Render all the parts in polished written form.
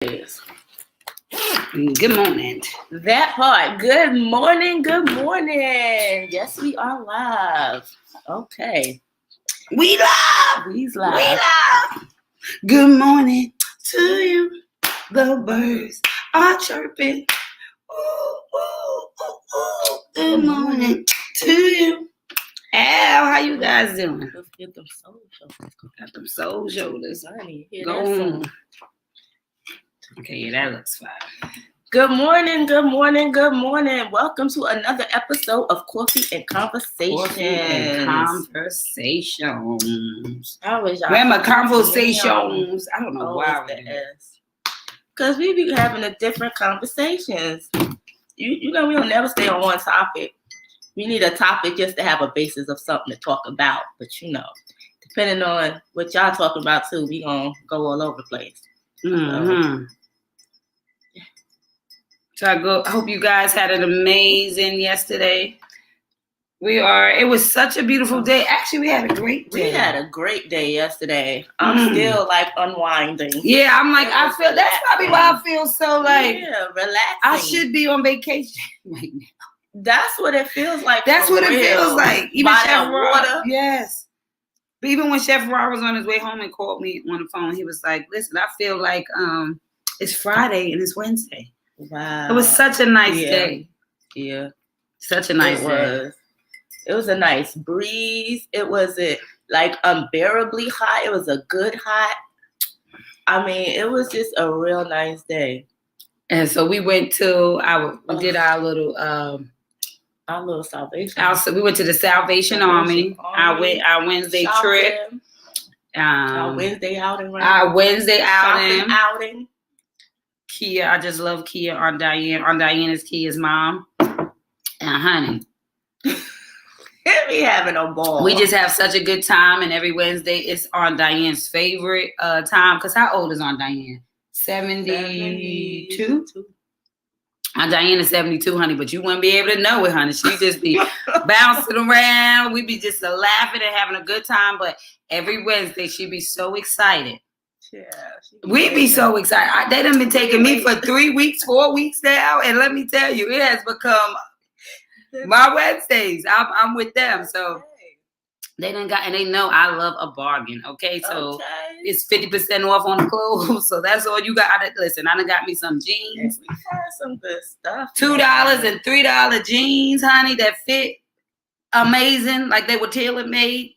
Yes. Good morning. That part. Good morning. Good morning. Yes, we are live. Okay. We love. We's We live. love. Good morning to you. The birds are chirping. Ooh, ooh, ooh, ooh. Good morning to you. Al, how you guys doing? Let's get them soul shoulders. Got them soul shoulders. I need to hear Go that on. song. Okay, yeah, that looks fine. Good morning. Good morning. Good morning. Welcome to another episode of Coffee and Conversations. Coffee and conversations. How was y'all? Remember, conversations. I don't know why. Because we be having a different conversations. You know, we don't never stay on one topic. We need a topic just to have a basis of something to talk about. But you know, depending on what y'all talking about too, we gonna go all over the place. Mm-hmm. So I hope you guys had an amazing yesterday. It was such a beautiful day. Actually, we had a great day. We had a great day yesterday. I'm still like unwinding. Yeah, I'm like, I feel that's probably why I feel so like relaxing. I should be on vacation right now. That's what it feels like. That's what it feels like. Even by Chef that Rob, water. yes. But even when Chef Rob was on his way home and called me on the phone, he was like, listen, I feel like it's Friday and it's Wednesday. Wow. It was such a nice day. Yeah. Such a nice day. It was a nice breeze. It wasn't like unbearably hot. It was a good hot. I mean, it was just a real nice day. And so we went to we did our little Salvation. We went to the Salvation Army. Our Wednesday trip. Our Wednesday outing. Right? Our Wednesday outing. Kia, I just love Kia. Aunt Diane. Aunt Diane is Kia's mom. And honey. We having a ball. We just have such a good time, and every Wednesday it's Aunt Diane's favorite time. Because how old is Aunt Diane? 72? Aunt Diane is 72, honey, but you wouldn't be able to know it, honey. She just be bouncing around. We be just laughing and having a good time. But every Wednesday she'd be so excited. Yeah, we'd be so excited. They done been taking me for 3 weeks, 4 weeks now, and let me tell you, it has become my Wednesdays. I'm with them, so they done got, and they know I love a bargain. Okay, so it's 50% off on the clothes, so that's all you got. Listen, I done got me some jeans. We had some good stuff. $2 and $3 jeans, honey, that fit amazing, like they were tailor made.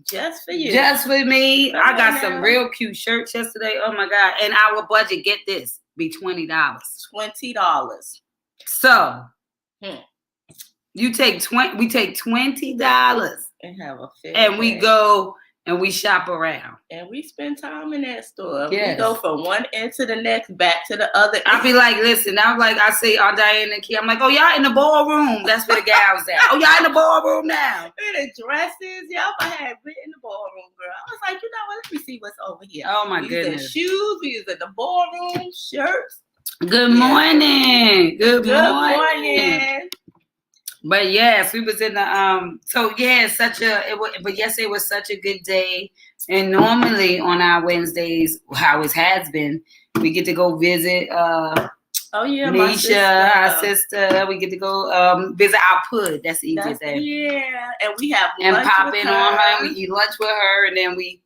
Just for you. Just for me. I got some real cute shirts yesterday. Oh my God. And our budget, get this, be $20. $20. So we take $20 and have a fit. And we go and we shop around. And we spend time in that store. Yes. We go from one end to the next, back to the other. I be like, listen, I say, Aunt Diane and Kia, I'm like, oh, y'all in the ballroom. That's where the gals at. Oh, y'all in the ballroom now. In the dresses. Y'all had been in the ballroom, girl. I was like, you know what? Let me see what's over here. Oh, my goodness. The shoes. We was in the ballroom. Shirts. Good morning. Good morning. But yes, we was in the so yeah, yesterday was such a good day. And normally on our Wednesdays, how it has been, we get to go visit Nisha, our sister. We get to go visit our Pud. That's the easiest thing. Yeah. And we have lunch and pop with in her. on her. We eat lunch with her, and then we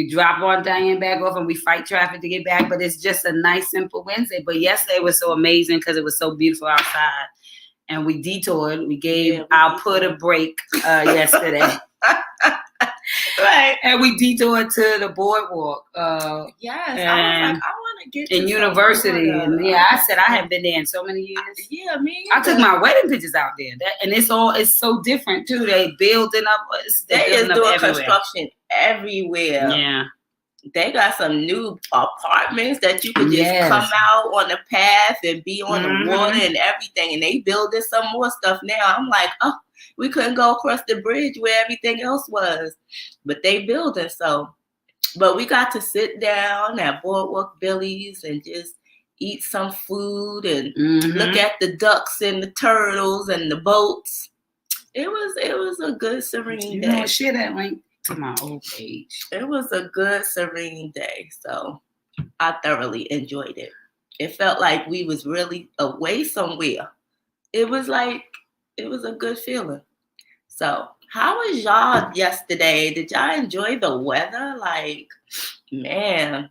drop on Diane back off and we fight traffic to get back. But it's just a nice, simple Wednesday. But yesterday was so amazing because it was so beautiful outside. And we detoured. We gave our Pud a break yesterday. Right. And we detoured to the boardwalk. Yes. I was like, I want to get to in university. And I said I haven't been there in so many years. Yeah, me. I took my wedding pictures out there. And it's so different too. They building up. They is doing construction everywhere. Yeah. They got some new apartments that you could just come out on the path and be on the water and everything. And they building some more stuff now. I'm like, oh, we couldn't go across the bridge where everything else was. But they building so. But we got to sit down at Boardwalk Billy's and just eat some food and look at the ducks and the turtles and the boats. It was a good serene day. Share that link to my old page. It was a good serene day. So I thoroughly enjoyed it. It felt like we was really away somewhere. It was a good feeling. So, how was y'all yesterday? Did y'all enjoy the weather? Like, man,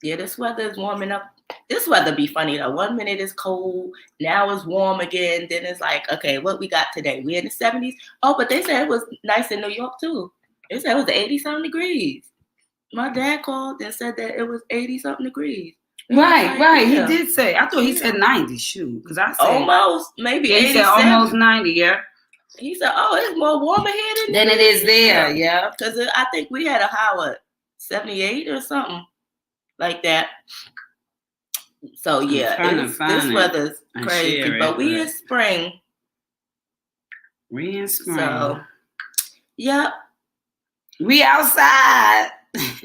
yeah, this weather is warming up. This weather be funny though. 1 minute it's cold, now it's warm again. Then it's like, okay, what we got today? We in the 70s. Oh, but they said it was nice in New York too. They said it was 80-something degrees. My dad called and said that it was 80-something degrees. Right. Yeah. He did say. I thought he said 90. Shoot, because I said almost maybe. Yeah, he said almost 90. Yeah. He said, "Oh, it's more warmer here than it is there." Yeah, because I think we had a high of 78 or something like that. So yeah, this weather's crazy, but we in spring. We in spring. So, yep, we outside.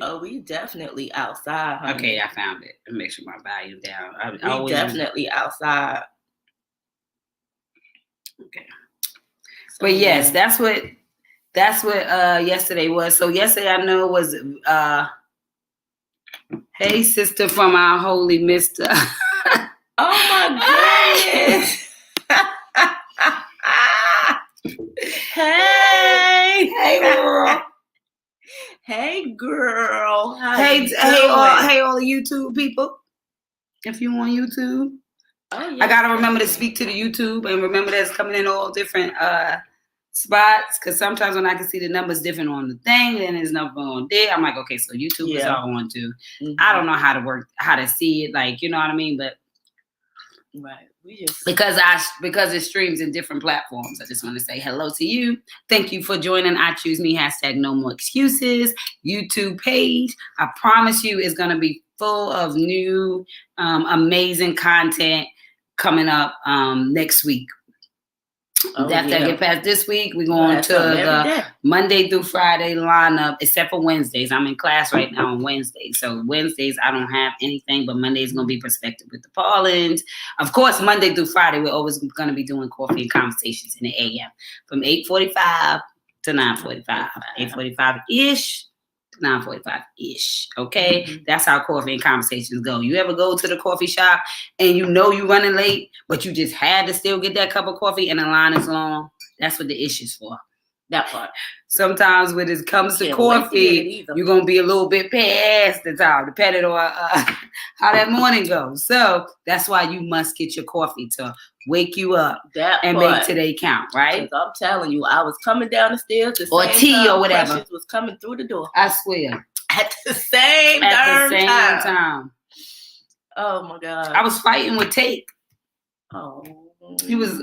Oh, we definitely outside, honey. Okay, I found it. It makes my volume down. We definitely outside. Okay. But yes, that's what yesterday was. So yesterday I know was hey sister from our holy mister. Oh my goodness. Hey girl. Hey girl. Hey all the YouTube people. If you on YouTube. Oh, yeah. I gotta remember to speak to the YouTube and remember that's coming in all different spots, because sometimes when I can see the numbers different on the thing, then there's nothing on there. I'm like, okay, so YouTube is all on too. Mm-hmm. I don't know how to see it, like, you know what I mean? But right, we just because it streams in different platforms. I just want to say hello to you. Thank you for joining I Choose Me #No More Excuses YouTube page. I promise you, it's gonna be full of new, amazing content coming up next week. After I get past this week, we're going to the Monday through Friday lineup, except for Wednesdays. I'm in class right now on Wednesdays. So Wednesdays, I don't have anything, but Monday's going to be Perspective with the Paulins. Of course, Monday through Friday, we're always going to be doing Coffee and Conversations in the AM from 8:45 to 9:45. 8:45-ish. 9:45-ish. Okay, that's how Coffee and Conversations go. You ever go to the coffee shop and you know you're running late, but you just had to still get that cup of coffee and the line is long? That's what the issue's for. That part. Sometimes when it comes to coffee, you're gonna be a little bit past the time, depending on how that morning goes. So that's why you must get your coffee to wake you up and make today count, right? I'm telling you, I was coming down the stairs, or tea or whatever Precious was coming through the door. I swear, at the same time. Oh my God! I was fighting with Tate. Oh. He was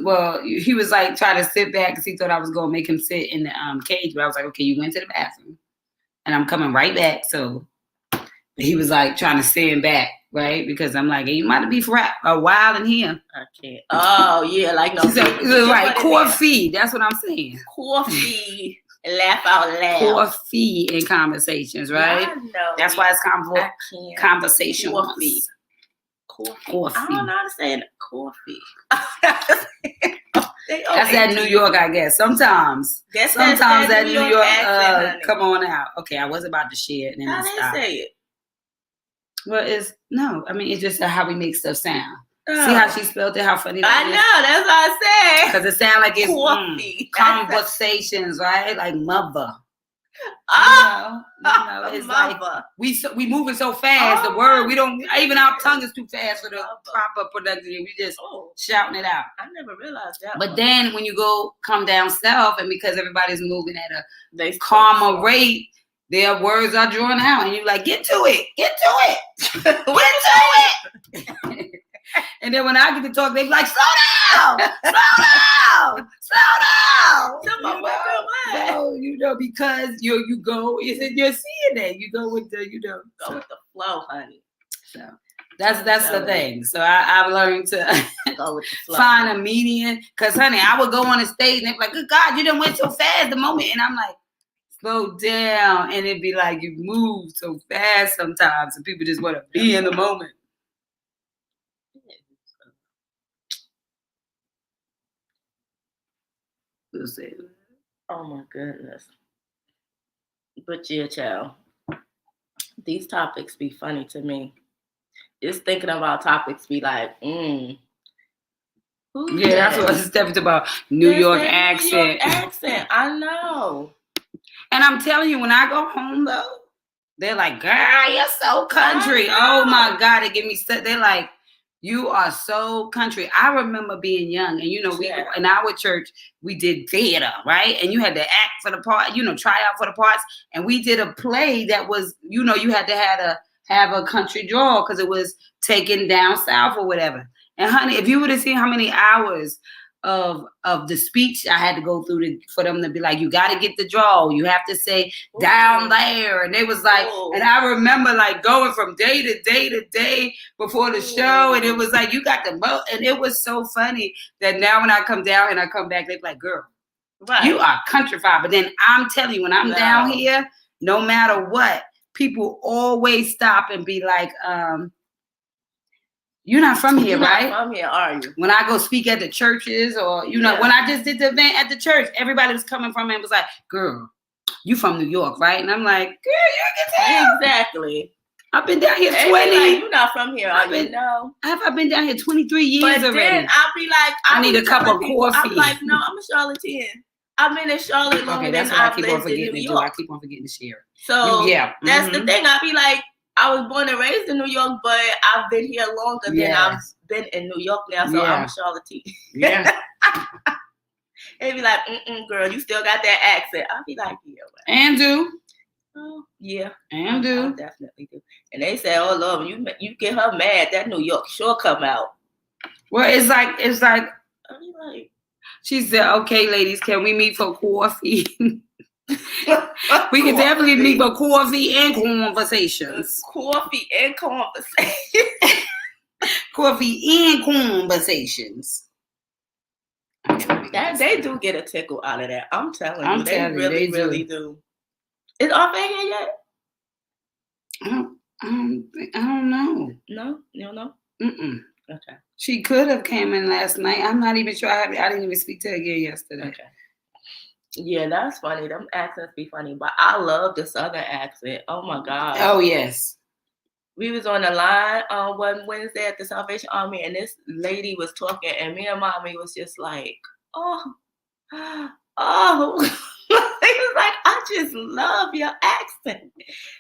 like trying to sit back because he thought I was gonna make him sit in the cage, but I was like, okay, you went to the bathroom, and I'm coming right back. So he was like trying to stand back, right? Because I'm like, hey, you might be for a while in here. I can't. Oh yeah, like no. Right, coffee. That's what I'm saying. Coffee. Laugh out loud. Coffee and conversations, right? I know. That's why it's conversation. Coffee. I don't know how to say coffee. That's that New York, I guess. Sometimes that New York accent, come on out. Okay, I was about to share it. And how they say it? Well, it's just how we make stuff sound. Oh. See how she spelled it? How funny that is? I know, that's what I said. Because it sounds like it's coffee. Conversations, right? Like mother. It's like we moving so fast. The word even our tongue is too fast for the proper production. We just shouting it out. I never realized that. But then when you come down south, and because everybody's moving at a calmer rate, their words are drawn out, and you're like, get to it, get to it. And then when I get to talk, they be like, slow down. So, because you go, you're seeing it. You go with the, go with the flow, honey. So that's the thing. So I've learned to go with the flow, find a median. Because, honey, I would go on the stage and they'd be like, good God, you done went so fast the moment. And I'm like, slow down. And it'd be like, you move so fast sometimes, and people just want to be in the moment. Oh my goodness. But yeah, child, these topics be funny to me. just thinking about topics be like, Yeah, that's what Steph's about. New York accent. I know. And I'm telling you, when I go home though, they're like, girl, you're so country. Oh my God, they give me stuff. They're like, you are so country. I remember being young, and we in our church we did theater, right? And you had to act for the part, try out for the parts. And we did a play that was, you had to have a country drawl because it was taken down south or whatever. And honey, if you would have seen how many hours of the speech I had to go through for them to be like, you got to get the draw. You have to say down there. And they was like, and I remember like going from day to day to day before the show. And it was like, you got the and it was so funny that now when I come down and I come back, they're like, girl, you are countrified. But then I'm telling you, when I'm down here, no matter what, people always stop and be like, you're not from here, right? From here, are you? When I go speak at the churches or, when I just did the event at the church, everybody was coming from and was like, girl, you from New York, right? And I'm like, girl, you can tell. Exactly. I've been down here 20. Like, you're not from here, are you? No. I've been down here 23 years already. Then I'll be like, I need a cup of coffee. I'm like, no, I'm a Charlottean. I've been in Charlotte longer than I've lived in New York. I keep on forgetting to share. So that's the thing. I'll be like, I was born and raised in New York, but I've been here longer than I've been in New York now, so I'm a Charlottean. Yeah. They be like, girl, you still got that accent. I'll be like, yeah. Well. And do. Oh, yeah. And do. I definitely do. And they say, oh, Lord, you get her mad, that New York sure come out. Well, it's like, I be like, she said, okay, ladies, can we meet for coffee? We can definitely meet for coffee and conversations. Coffee and conversations. Coffee and conversations. That they do get a tickle out of that. I'm telling you, they really do. Is Arthur here yet? I don't know. No, you don't know. Okay. She could have came in last night. I'm not even sure. I didn't even speak to her again yesterday. Okay. Yeah, that's funny. Them accents be funny, but I love the Southern accent. Oh my God. Oh yes. We was on the line on one Wednesday at the Salvation Army, and this lady was talking, and me and Mommy was just like, oh. He was like, I just love your accent.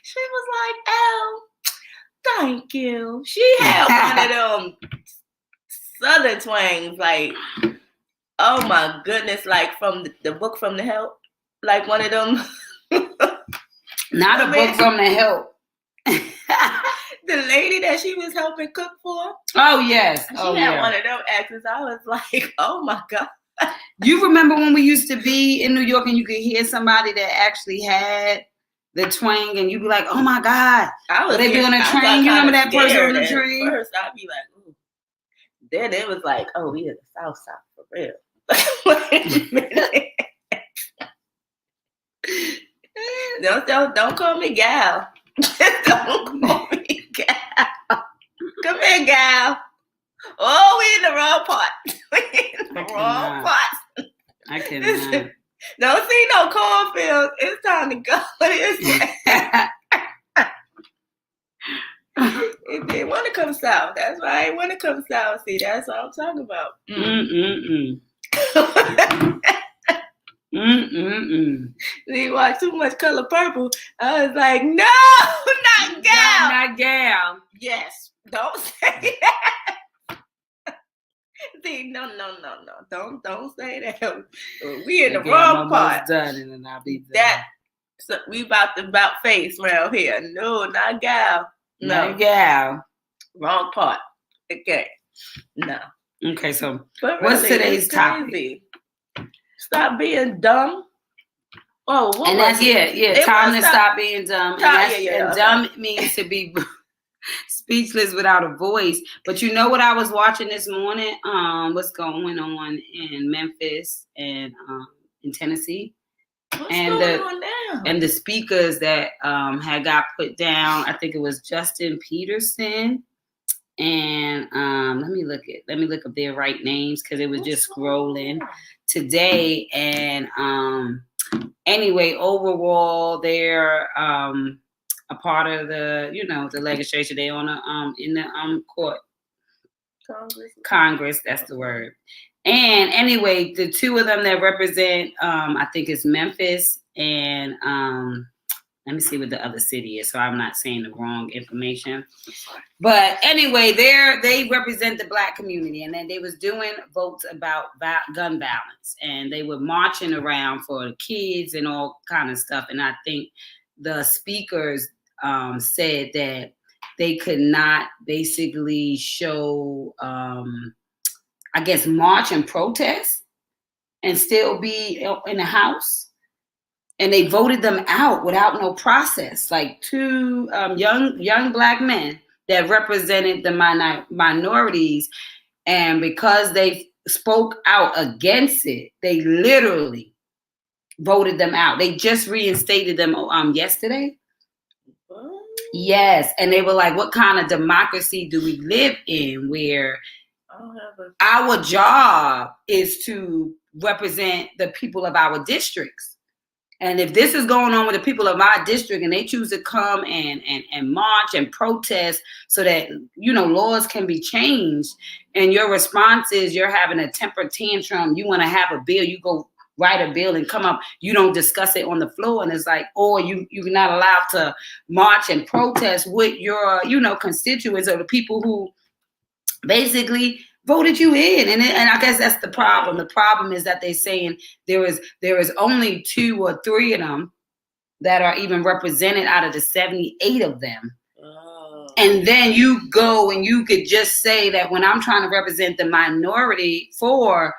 She was like, oh, thank you. She had one of them Southern twangs, like, oh my goodness, like from the book from the Help, like one of them. Not a book from the Help. The lady that she was helping cook for. Oh yes. She had one of them accents. I was like, oh my God. You remember when we used to be in New York and you could hear somebody that actually had the twang and you'd be like, oh my God. They be on a train. You remember that person on the train? First, I'd be like, ooh. Then it was like, oh, we in the South Side for real. Wait a minute. Don't call me gal. Don't call me gal. Come here, gal. Oh, we in the wrong part. We in the wrong part. I cannot. Don't see no cornfields. It's time to go. If they want to come south, that's why I want to come south. See, that's what I'm talking about. You watch too much Color Purple. I was like, no, not gal. Not gal. Yes, don't say that. See, no. Don't say that. We in the wrong part. Done and then I'll be done. That so we about face around here. No, not gal. No, not gal. Wrong part. Okay. No. Okay, so but what's really, today's topic? Stop being dumb. Oh, what and was that's time to stop being dumb. And dumb means to be speechless without a voice. But you know what I was watching this morning? What's going on in Memphis and in Tennessee? What's going on now? And the speakers that had got put down, I think it was Justin Peterson. And let me look up their right names because it was just scrolling today. And anyway, overall, their a part of the, the legislature. They on in the court. Congress, that's the word. And anyway, the two of them that represent, I think it's Memphis and let me see what the other city is, so I'm not saying the wrong information. But anyway, they represent the Black community, and then they was doing votes about gun violence, and they were marching around for the kids and all kind of stuff. And I think the speakers said that they could not basically show, I guess, march and protest and still be in the House. And they voted them out without no process. Like two young Black men that represented the minorities. And because they spoke out against it, they literally voted them out. They just reinstated them yesterday. What? Yes. And they were like, what kind of democracy do we live in where our job is to represent the people of our districts? And if this is going on with the people of my district and they choose to come and march and protest so that, laws can be changed, and your response is you're having a temper tantrum, you want to have a bill, you go write a bill and come up, you don't discuss it on the floor, and it's like, or you're not allowed to march and protest with your, constituents or the people who basically voted you in. And I guess that's the problem. The problem is that they're saying there is only 2 or 3 of them that are even represented out of the 78 of them. Oh. And then you go and you could just say that when I'm trying to represent the minority for,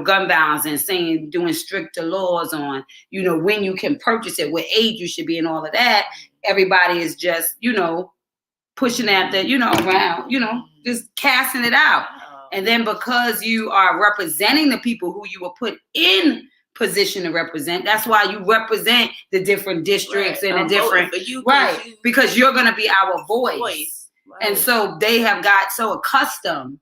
gun violence and saying, doing stricter laws on, when you can purchase it, what age you should be and all of that, everybody is just, pushing at the, around, just casting it out. And then because you are representing the people who you were put in position to represent, that's why you represent the different districts and the different, because you're going to be our voice. Right. And so they have got so accustomed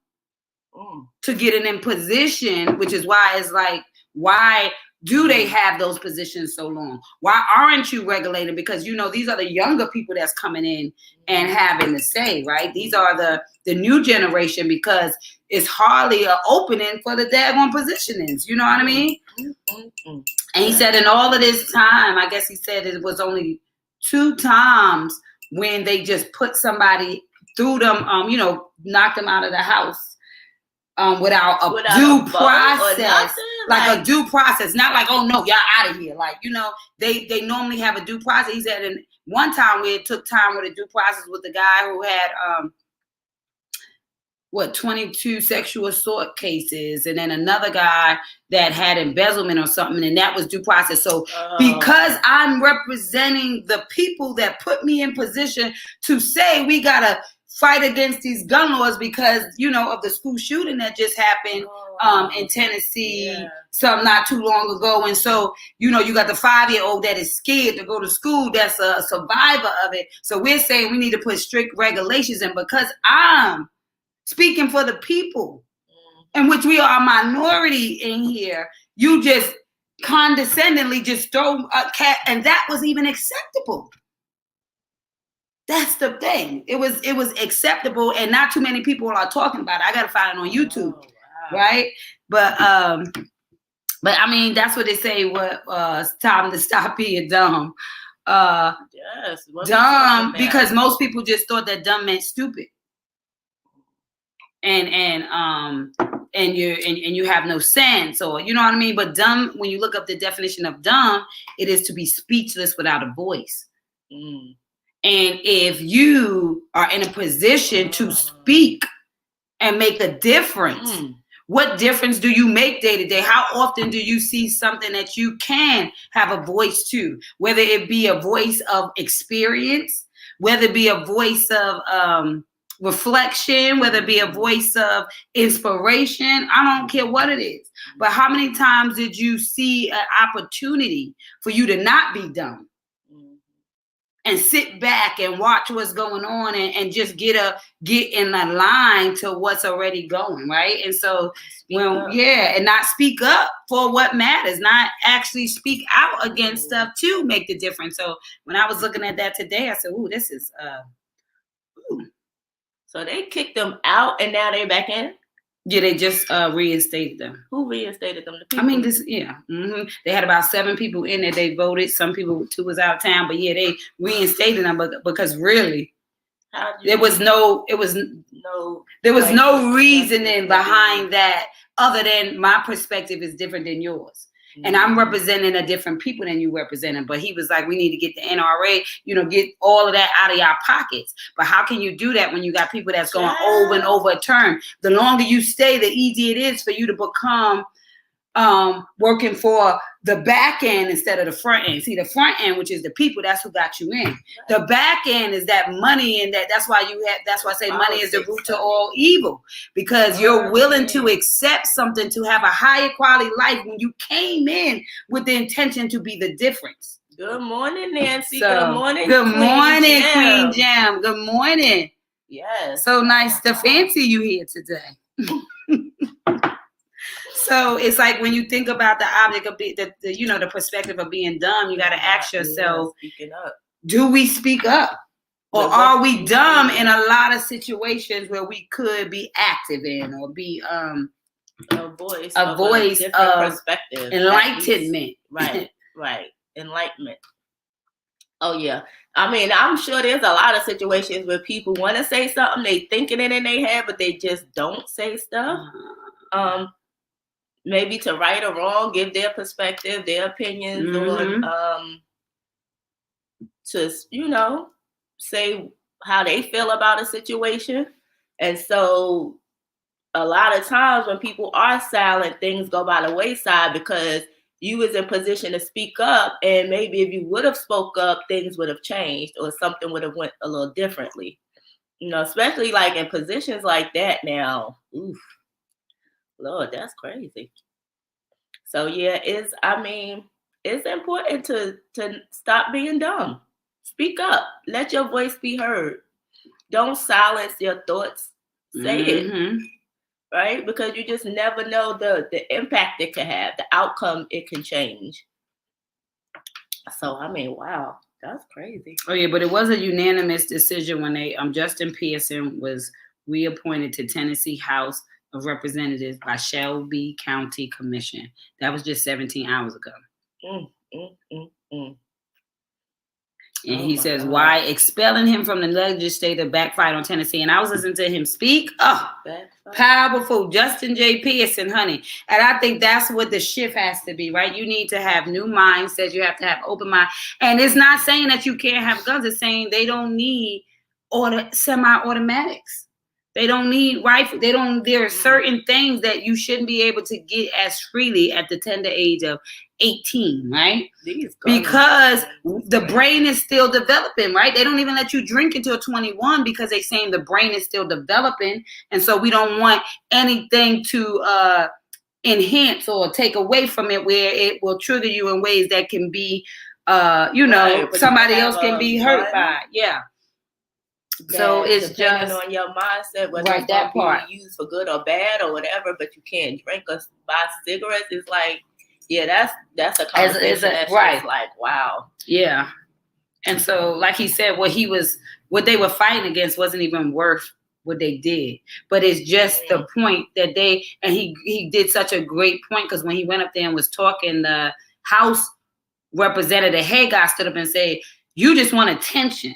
to getting in position, which is why it's like, why do they have those positions so long? Why aren't you regulating? Because, these are the younger people that's coming in and having the say, right? These are the new generation, because it's hardly an opening for the daggone positionings. You know what I mean? And he said in all of this time, I guess he said it was only 2 times when they just put somebody through them, knocked them out of the House. Without a due process, like a due process, not like, oh no, y'all out of here. Like, they normally have a due process. He said in one time where it took time with a due process with the guy who had 22 sexual assault cases, and then another guy that had embezzlement or something, and that was due process. So because I'm representing the people that put me in position to say we gotta fight against these gun laws because, of the school shooting that just happened in Tennessee, some not too long ago. And so, you got the 5-year-old that is scared to go to school. That's a survivor of it. So we're saying we need to put strict regulations in, because I'm speaking for the people, in which we are a minority in here. You just condescendingly just throw a cat, and that was even acceptable. That's the thing. It was acceptable, and not too many people are talking about it. I gotta find it on YouTube, right? But I mean, that's what they say. It's time to stop being dumb. Yes, dumb, because most people just thought that dumb meant stupid, and you have no sense, or you know what I mean. But dumb, when you look up the definition of dumb, it is to be speechless without a voice. And if you are in a position to speak and make a difference, what difference do you make day to day? How often do you see something that you can have a voice to? Whether it be a voice of experience, whether it be a voice of reflection, whether it be a voice of inspiration, I don't care what it is. But how many times did you see an opportunity for you to not be dumb? and sit back and watch what's going on and just get in a line to what's already going, right? And so and not speak up for what matters, not actually speak out against stuff to make the difference. So when I was looking at that today, I said, ooh, this is So they kicked them out and now they're back in? Yeah, they just reinstated them. Who reinstated them? The people? I mean, they had about 7 people in there. They voted. Some people, 2 was out of town, but yeah, they reinstated them because really, there was no reasoning behind that other than my perspective is different than yours. And I'm representing a different people than you representing. But he was like, we need to get the NRA, get all of that out of your pockets. But how can you do that when you got people that's going over and over a term? The longer you stay, the easier it is for you to become working for the back end instead of the front end. See, the front end, which is the people, that's who got you in. The back end is that money, and that's why I say money is the root to all evil, because you're willing to accept something to have a higher quality life when you came in with the intention to be the difference. Good morning, Nancy. Good morning, Queen Jam. Good morning. Yes. So nice to fancy you here today. So it's like when you think about the object of the perspective of being dumb, you got to ask yourself, do we speak up? Or are we dumb in a lot of situations where we could be active in or be a voice of perspective, enlightenment? Right. Enlightenment. Oh, yeah. I mean, I'm sure there's a lot of situations where people want to say something, they thinking it in their head, but they just don't say stuff. Maybe to right or wrong, give their perspective, their opinions, or to, say how they feel about a situation. And so a lot of times when people are silent, things go by the wayside because you was in position to speak up. And maybe if you would have spoke up, things would have changed or something would have went a little differently. Especially like in positions like that now. Oof. Lord, that's crazy. So yeah, it's important to stop being dumb. Speak up. Let your voice be heard. Don't silence your thoughts. Say it. Right? Because you just never know the impact it can have, the outcome it can change. So wow, that's crazy. Oh yeah, but it was a unanimous decision when they Justin Pearson was reappointed to Tennessee House of Representatives by Shelby County Commission. That was just 17 hours ago. And he says, why expelling him from the legislature backfired on Tennessee. And I was listening to him speak. Oh, powerful. Justin J. Pearson, honey. And I think that's what the shift has to be, right? You need to have new mindsets. You have to have open mind. And it's not saying that you can't have guns. It's saying they don't need semi-automatics. They don't need rifle. There are certain things that you shouldn't be able to get as freely at the tender age of 18, right? Because the brain is still developing, right? They don't even let you drink until 21 because they're saying the brain is still developing. And so we don't want anything to enhance or take away from it where it will trigger you in ways that can be, somebody else can be hurt by. Yeah. So it's just on your mindset, whether it's that part used for good or bad or whatever, but you can't drink or buy cigarettes. It's like, yeah, that's a conversation that's right. Just like, wow. Yeah. And so, like he said, what they were fighting against wasn't even worth what they did. But it's just the point that he did such a great point, because when he went up there and was talking, the House Representative Hagar stood up and said, you just want attention.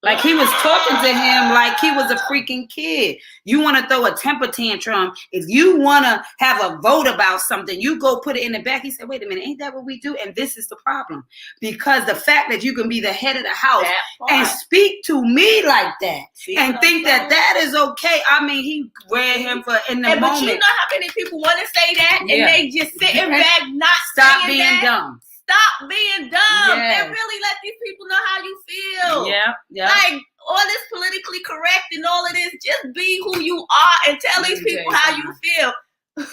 Like he was talking to him like he was a freaking kid. You want to throw a temper tantrum. If you want to have a vote about something, you go put it in the back. He said, wait a minute, ain't that what we do? And this is the problem. Because the fact that you can be the head of the house and speak to me like that and think that is okay. I mean, he read him in the moment. But you know how many people want to say that and they just sitting back not stop being dumb. Stop being dumb and really let these people know how you feel. Yeah. Like all this politically correct and all of this, just be who you are and tell these people how you feel.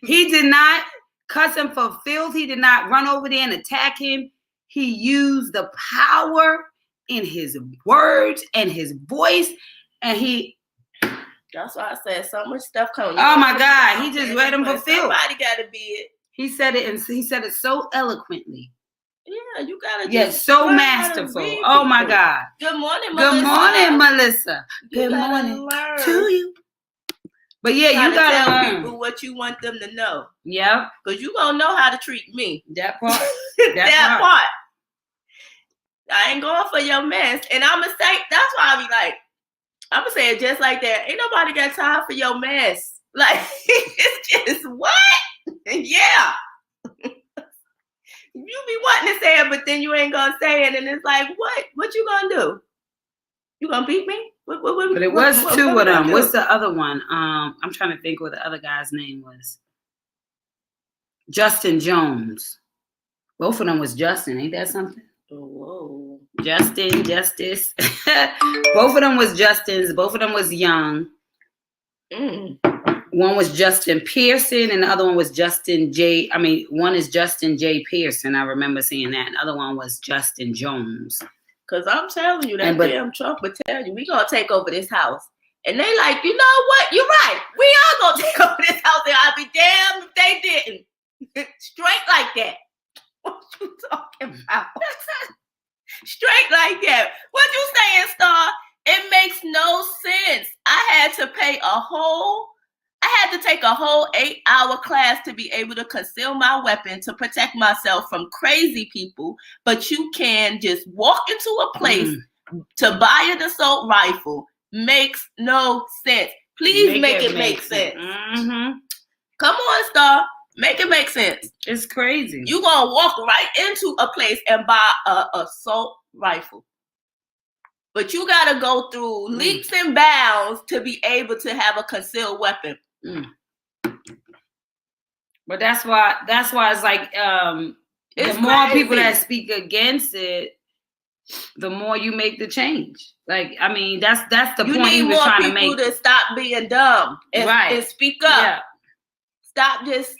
He did not cuss him for filth. He did not run over there and attack him. He used the power in his words and his voice, and he. That's why I said so much stuff coming. Oh my God, he just read them fulfilled. Somebody got to be it. He said it, and he said it so eloquently. Yeah, you gotta. Yes, so masterful. Oh my God. Good morning, Melissa. Good morning, Melissa. Good morning to you. But yeah, you gotta tell learn people what you want them to know. Yep. Because you gonna know how to treat me. That part. That part. I ain't going for your mess, and I'ma say that's why I be like, I'ma say it just like that. Ain't nobody got time for your mess. Like it's just what? Yeah. You be wanting to say it, but then you ain't gonna say it, and it's like, what you gonna do? You gonna beat me? But it was two of them. What's the other one? I'm trying to think what the other guy's name was. Justin Jones. Both of them was Justin. Ain't that something? Whoa. Justin, Justice. Both of them was Justins. Both of them was young. One was Justin Pearson, and the other one was Justin J. I mean, one is Justin J. Pearson. I remember seeing that. And the other one was Justin Jones. Because I'm telling you, that damn Trump would tell you, we going to take over this house. And they like, you know what? You're right. We are going to take over this house. And I'll be damned if they didn't. Straight like that. What you talking about? Straight like that. What you saying, Star? It makes no sense. I had to take a whole 8-hour class to be able to conceal my weapon to protect myself from crazy people. But you can just walk into a place to buy an assault rifle. Makes no sense. Please make it make sense. Mm-hmm. Come on, Star. Make it make sense. It's crazy. You gonna walk right into a place and buy an assault rifle. But you gotta go through leaps and bounds to be able to have a concealed weapon. But that's why it's like the more people that speak against it, the more you make the change. Like, I mean, that's the point he was trying to make. You need more people to stop being dumb and speak up. Yeah. Stop just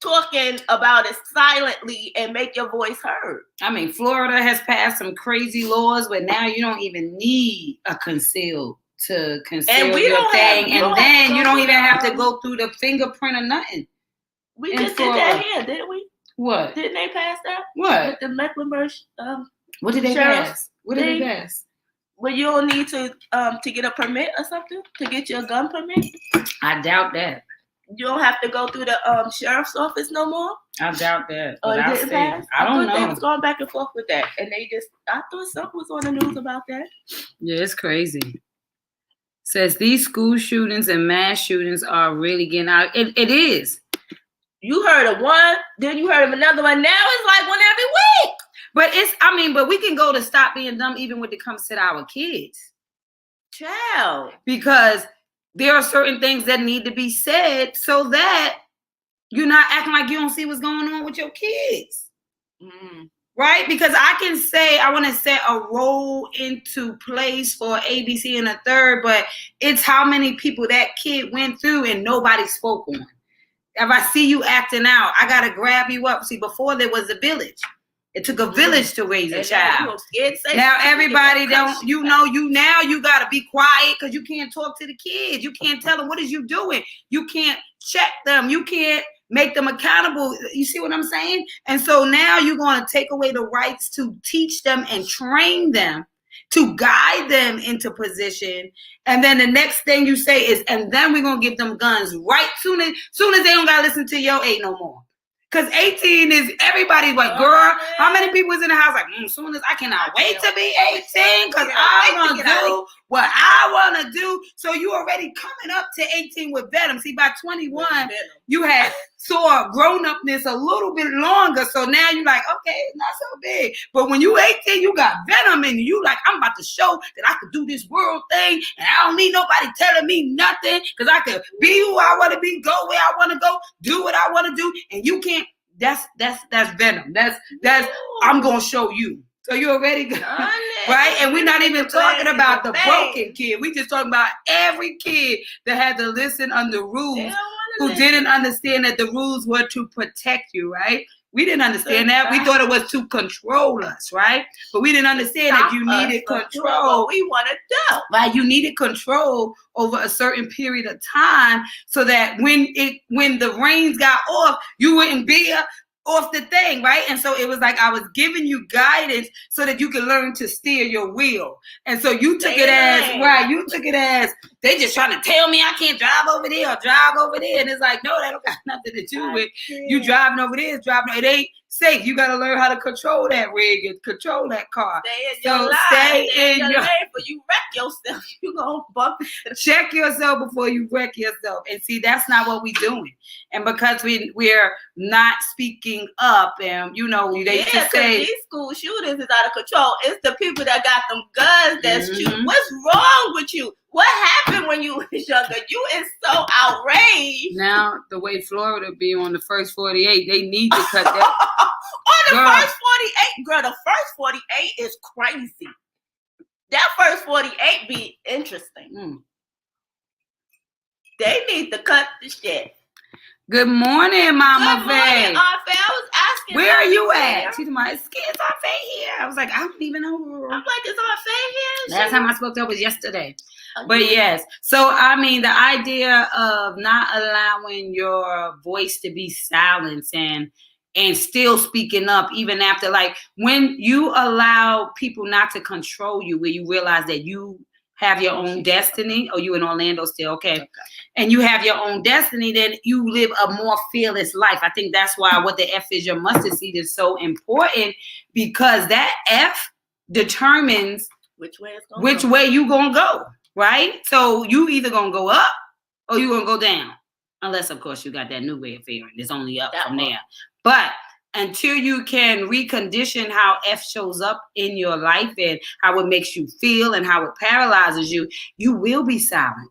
talking about it silently and make your voice heard. I mean, Florida has passed some crazy laws where now you don't even need a conceal your thing, and then you don't even have to go through the fingerprint or nothing. We just did that here, didn't we? What? Didn't they pass that? What? With the Mecklenburg what did they pass? What did they pass? Well, you don't need to get a permit or something to get your gun permit. I doubt that. You don't have to go through the sheriff's office no more? I doubt that. Oh, it didn't pass? I don't know. They was going back and forth with that. And I thought something was on the news about that. Yeah, it's crazy. Says these school shootings and mass shootings are really getting out. It is. You heard of one, then you heard of another one. Now it's like one every week. But we can go to stop being dumb even when it comes to our kids. Child. Because there are certain things that need to be said so that you're not acting like you don't see what's going on with your kids. Right? Because I can say I want to set a role into place for ABC and a third, but it's how many people that kid went through and nobody spoke on. If I see you acting out, I got to grab you up. See, before there was a village. It took a village to raise a child. Now everybody you got to be quiet because you can't talk to the kids. You can't tell them, what is you doing? You can't check them. You can't make them accountable. You see what I'm saying? And so now you're going to take away the rights to teach them and train them, to guide them into position. And then the next thing you say is, and then we're going to give them guns right soon as they don't got to listen to your 8 no more. Because 18 is, everybody's like, girl, how many people is in the house? Like, soon as I cannot wait to be 18 because I want to do what I want to do. So you already coming up to 18 with venom. See, by 21, you saw grown-upness a little bit longer. So now you're like, okay, it's not so big. But when you 18, you got venom in you. You like, I'm about to show that I could do this world thing and I don't need nobody telling me nothing because I could be who I want to be, go where I want to go, do what I want to do. And you can't. That's venom. That's I'm gonna show you. So you already got right, and we're not even talking about the broken kid. We just talking about every kid that had to listen under rules, who didn't understand that the rules were to protect you, right? We didn't understand that. We thought it was to control us, right? But we didn't understand that you needed control. We want to do. Right? You needed control over a certain period of time so that when the reins got off, you wouldn't be off the thing, right? And so it was like I was giving you guidance so that you could learn to steer your wheel. And so you took it as, right, you took it as, they just trying to tell me I can't drive over there or drive over there. And it's like, no, that don't got nothing to do with you driving over there. It ain't safe. You got to learn how to control that rig and control that car. Stay in your lane, but you wreck yourself. You gonna bump. Check yourself before you wreck yourself. And see, that's not what we're doing. And because we're not speaking up, and you know, they used to say these school shootings is out of control. It's the people that got them guns that's shooting. What's wrong with you? What happened when you was younger? You is so outraged. Now, the way Florida be on the first 48, they need to cut that. On the first 48, girl, the first 48 is crazy. That first 48 be interesting. They need to cut the shit. Good morning, Mama Faye. Good morning, Aunt Faye. I was asking. Where are you at? She's like, it's Aunt Faye here. I was like, I don't even know. I'm like, is Aunt Faye here? Last time I spoke to her was yesterday. But yes, so I mean, the idea of not allowing your voice to be silenced and still speaking up, even after, like, when you allow people not to control you, where you realize that you have your own destiny. Oh, you in Orlando still? Okay. And you have your own destiny, then you live a more fearless life. I think that's why what the F is your mustard seed is so important, because that F determines which way you gonna go. Right? So you either gonna go up or you gonna go down. Unless, of course, you got that new way of fearing. It's only up from there. But until you can recondition how F shows up in your life and how it makes you feel and how it paralyzes you, you will be silent.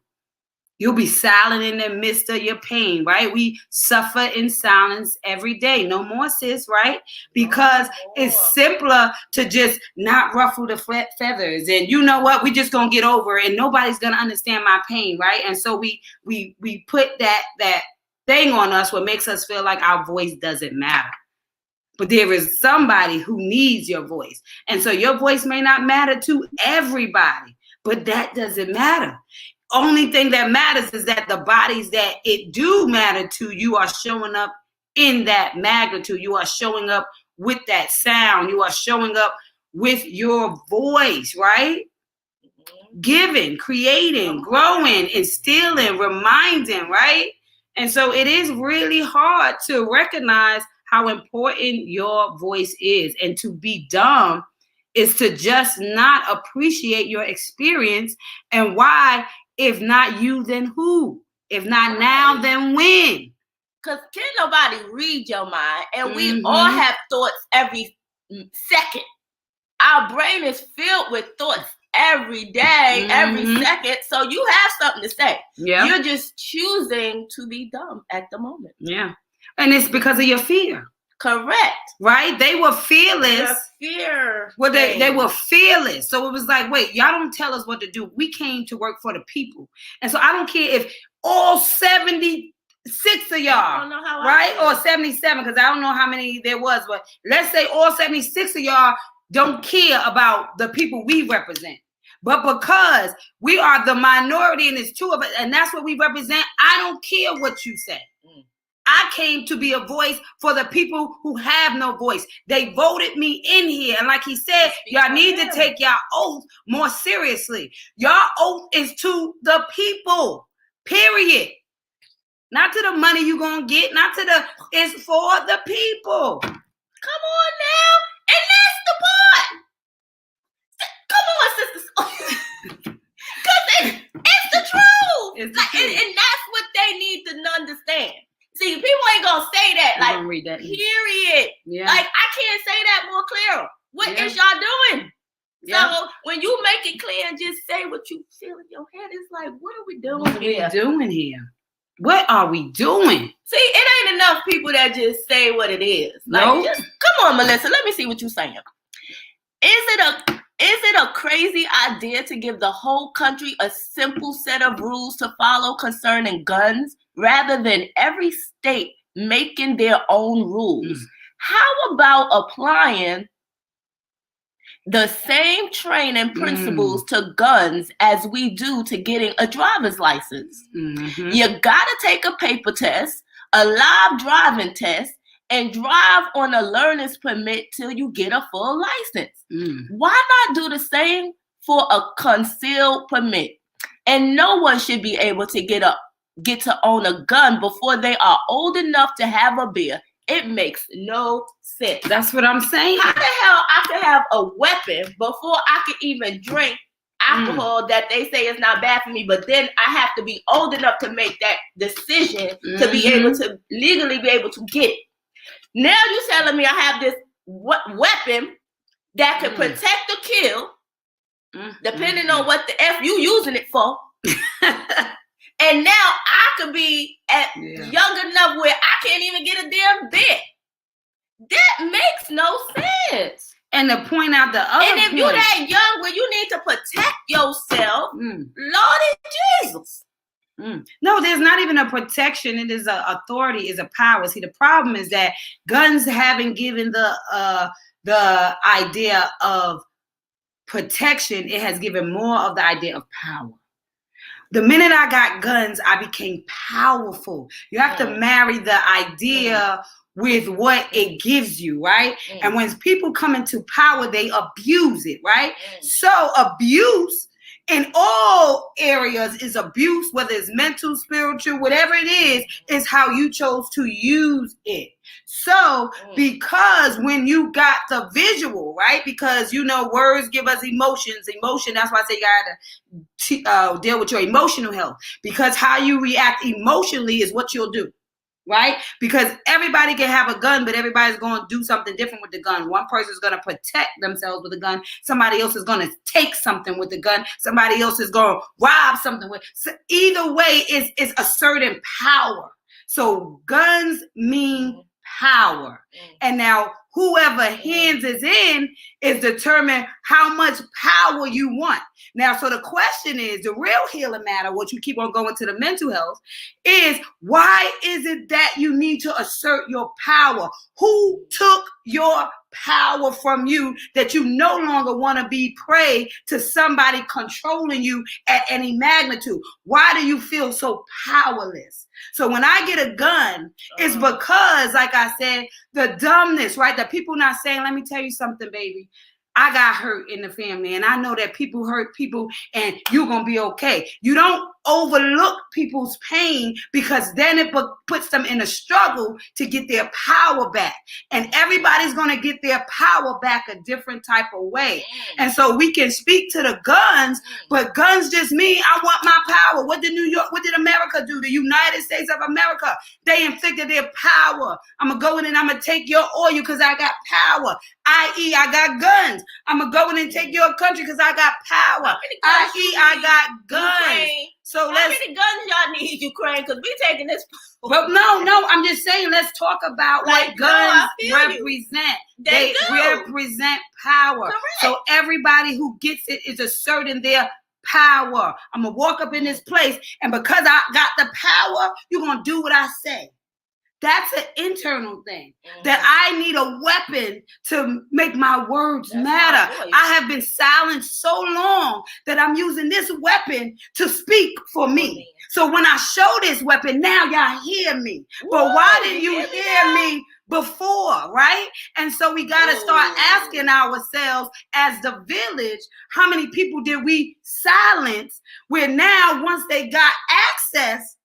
You'll be silent in the midst of your pain, right? We suffer in silence every day. No more, sis, right? Because it's simpler to just not ruffle the feathers. And you know what? We just gonna get over it, and nobody's gonna understand my pain, right? And so we put that thing on us what makes us feel like our voice doesn't matter. But there is somebody who needs your voice. And so your voice may not matter to everybody, but that doesn't matter. Only thing that matters is that the bodies that it do matter to, you are showing up in that magnitude. You are showing up with that sound. You are showing up with your voice, right? Giving, creating, growing, instilling, reminding, right? And so it is really hard to recognize how important your voice is. And to be dumb is to just not appreciate your experience. And why? If not you, then who? If not now, then when? Because can't nobody read your mind. And we all have thoughts every second. Our brain is filled with thoughts every day, every second. So you have something to say. Yeah. You're just choosing to be dumb at the moment. Yeah. And it's because of your fear. Correct. Right? They were fearless. Fear. Well, they were fearless. So it was like, wait, y'all don't tell us what to do. We came to work for the people. And so I don't care if all 76 of y'all, right? Or 77, because I don't know how many there was. But let's say all 76 of y'all don't care about the people we represent. But because we are the minority and it's two of us, and that's what we represent, I don't care what you say. I came to be a voice for the people who have no voice. They voted me in here. And like he said, y'all need to take y'all oath more seriously. Y'all oath is to the people, period. Not to the money you gonna get, not to the, it's for the people. Come on now. And that's the part. Come on, sisters. Because it's the truth. It's the truth. And that's what they need to understand. See, people ain't gonna say that. Like, read that. Period. Yeah. Like, I can't say that more clearer. What is y'all doing? Yeah. So when you make it clear and just say what you feel in your head, it's like, what are we doing here? What are we doing? See, it ain't enough people that just say what it is. Like, just, come on, Melissa, let me see what you're saying. Is it a crazy idea to give the whole country a simple set of rules to follow concerning guns, rather than every state making their own rules? How about applying the same training principles to guns as we do to getting a driver's license? Mm-hmm. You gotta take a paper test, a live driving test, and drive on a learner's permit till you get a full license. Why not do the same for a concealed permit? And no one should be able to get to own a gun before they are old enough to have a beer. It makes no sense. That's what I'm saying. How the hell I could have a weapon before I could even drink alcohol that they say is not bad for me, but then I have to be old enough to make that decision to be able to legally be able to get it. Now you telling me I have this weapon that can protect or kill, depending on what the F you using it for. And now I could be young enough where I can't even get a damn bit. That makes no sense. And to point out the other And if you're that young where you need to protect yourself, Lordy Jesus. No, there's not even a protection. It is an authority, is a power. See, the problem is that guns haven't given the idea of protection. It has given more of the idea of power. The minute I got guns, I became powerful. You have to marry the idea with what it gives you, right? And when people come into power, they abuse it, right? So abuse in all areas is abuse, whether it's mental, spiritual, whatever it is how you chose to use it. So because when you got the visual, right? Because, you know, words give us emotions. Emotion, that's why I say you got to deal with your emotional health. Because how you react emotionally is what you'll do. Right? Because everybody can have a gun, but everybody's going to do something different with the gun. One person's going to protect themselves with a gun. Somebody else is going to take something with the gun. Somebody else is going to rob something with. So either way, it's asserting power. So guns mean power. And now whoever hands is in is determine how much power you want. Now, so the question is, the real healing matter, what you keep on going to the mental health, is why is it that you need to assert your power? Who took your power from you that you no longer want to be prey to somebody controlling you at any magnitude? Why do you feel so powerless? So when I get a gun, it's because, like I said, the dumbness, right? The people not saying, let me tell you something, baby. I got hurt in the family, and I know that people hurt people, and you're going to be okay. You don't overlook people's pain, because then it puts them in a struggle to get their power back. And everybody's going to get their power back a different type of way. And so we can speak to the guns, but guns just mean I want my power. What did America do? The United States of America, they inflicted their power. I'm going to go in and I'm going to take your oil because I got power. I.e., I got guns. I'm going to go in and take your country because I got power. I.e., I got guns. Ukraine. So how many guns y'all need, Ukraine? Because we taking this. But no, I'm just saying, let's talk about what guns represent. They represent power. Correct. So everybody who gets it is asserting their power. I'm going to walk up in this place, and because I got the power, you're going to do what I say. That's an internal thing. That I need a weapon to make my words matter. I have been silent so long that I'm using this weapon to speak for me. So when I show this weapon, now y'all hear me. But why didn't you hear me before, right? And so we got to start asking ourselves as the village, how many people did we silence where now once they got access,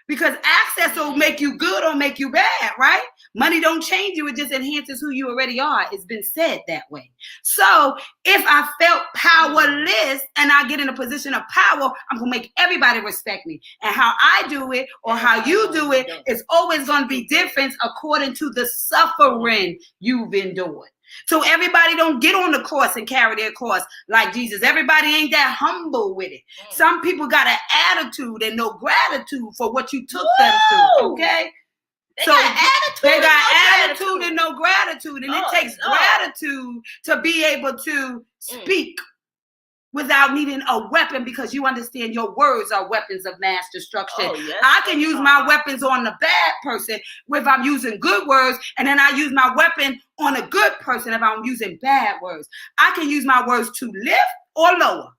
because access will make you good or make you bad, right? Money don't change you. It just enhances who you already are. It's been said that way. So if I felt powerless and I get in a position of power, I'm going to make everybody respect me. And how I do it or how you do it is always going to be different according to the suffering you've endured. So everybody don't get on the cross and carry their cross like Jesus. Everybody ain't that humble with it. Some people got an attitude and no gratitude for what you took them through, okay? They got attitude and no gratitude. And it takes gratitude to be able to speak without needing a weapon because you understand your words are weapons of mass destruction. Oh, yes, I can use my weapons on the bad person if I'm using good words, and then I use my weapon on a good person if I'm using bad words. I can use my words to lift or lower.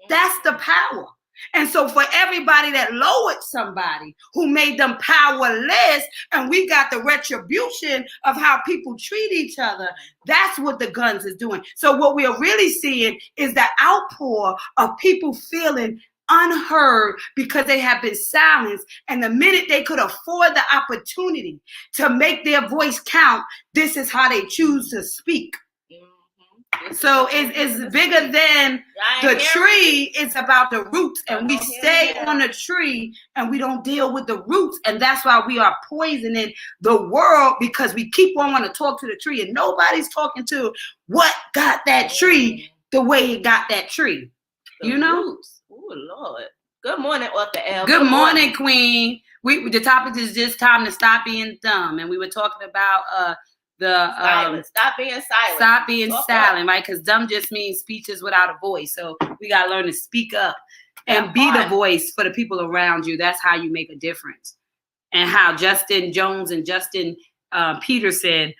That's the power. And so for everybody that lowered somebody who made them powerless, and we got the retribution of how people treat each other, that's what the guns is doing. So what we are really seeing is the outpour of people feeling unheard because they have been silenced. And the minute they could afford the opportunity to make their voice count, this is how they choose to speak. So it's bigger than the tree. It's about the roots, and we stay on the tree and we don't deal with the roots. And that's why we are poisoning the world, because we keep on wanting to talk to the tree and nobody's talking to what got that tree the way it got that tree. You know? Oh, Lord. Good morning, Author L. Good morning, Queen. The topic is just time to stop being dumb. And we were talking about stop being silent. Stop being silent, right? Because dumb just means speeches without a voice. So we gotta learn to speak up and be the voice for the people around you. That's how you make a difference. And how Justin Jones and Justin Peterson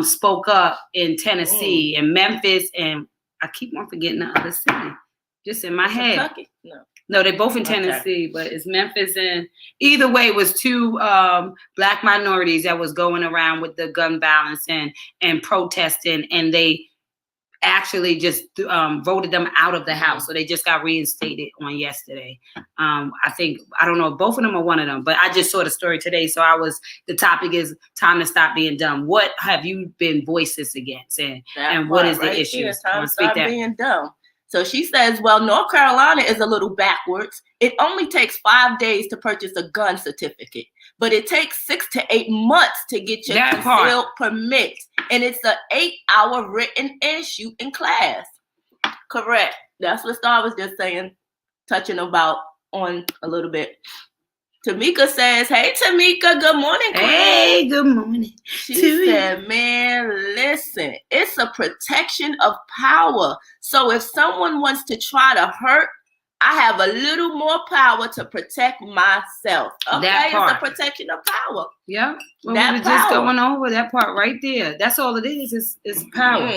spoke up in Tennessee and Memphis, and I keep on forgetting the other city. Just in my head. Kentucky? No, they're both in Tennessee, but it's Memphis, and either way, it was two Black minorities that was going around with the gun violence and protesting, and they actually just voted them out of the House. So they just got reinstated on yesterday. I don't know if both of them or one of them, but I just saw the story today. So the topic is time to stop being dumb. What have you been voiceless against, and what is the issue? Time to stop being dumb. So she says, well, North Carolina is a little backwards. It only takes 5 days to purchase a gun certificate, but it takes 6 to 8 months to get your concealed permit. And it's an 8-hour written and shooting class. Correct. That's what Star was just saying, touching about on a little bit. Tamika says, hey, Tamika, good morning, Queen. Hey, good morning. She said, man, listen, it's a protection of power. So if someone wants to try to hurt, I have a little more power to protect myself. Okay, it's a protection of power. Yeah, well, we were just going over that part right there. That's all it is power.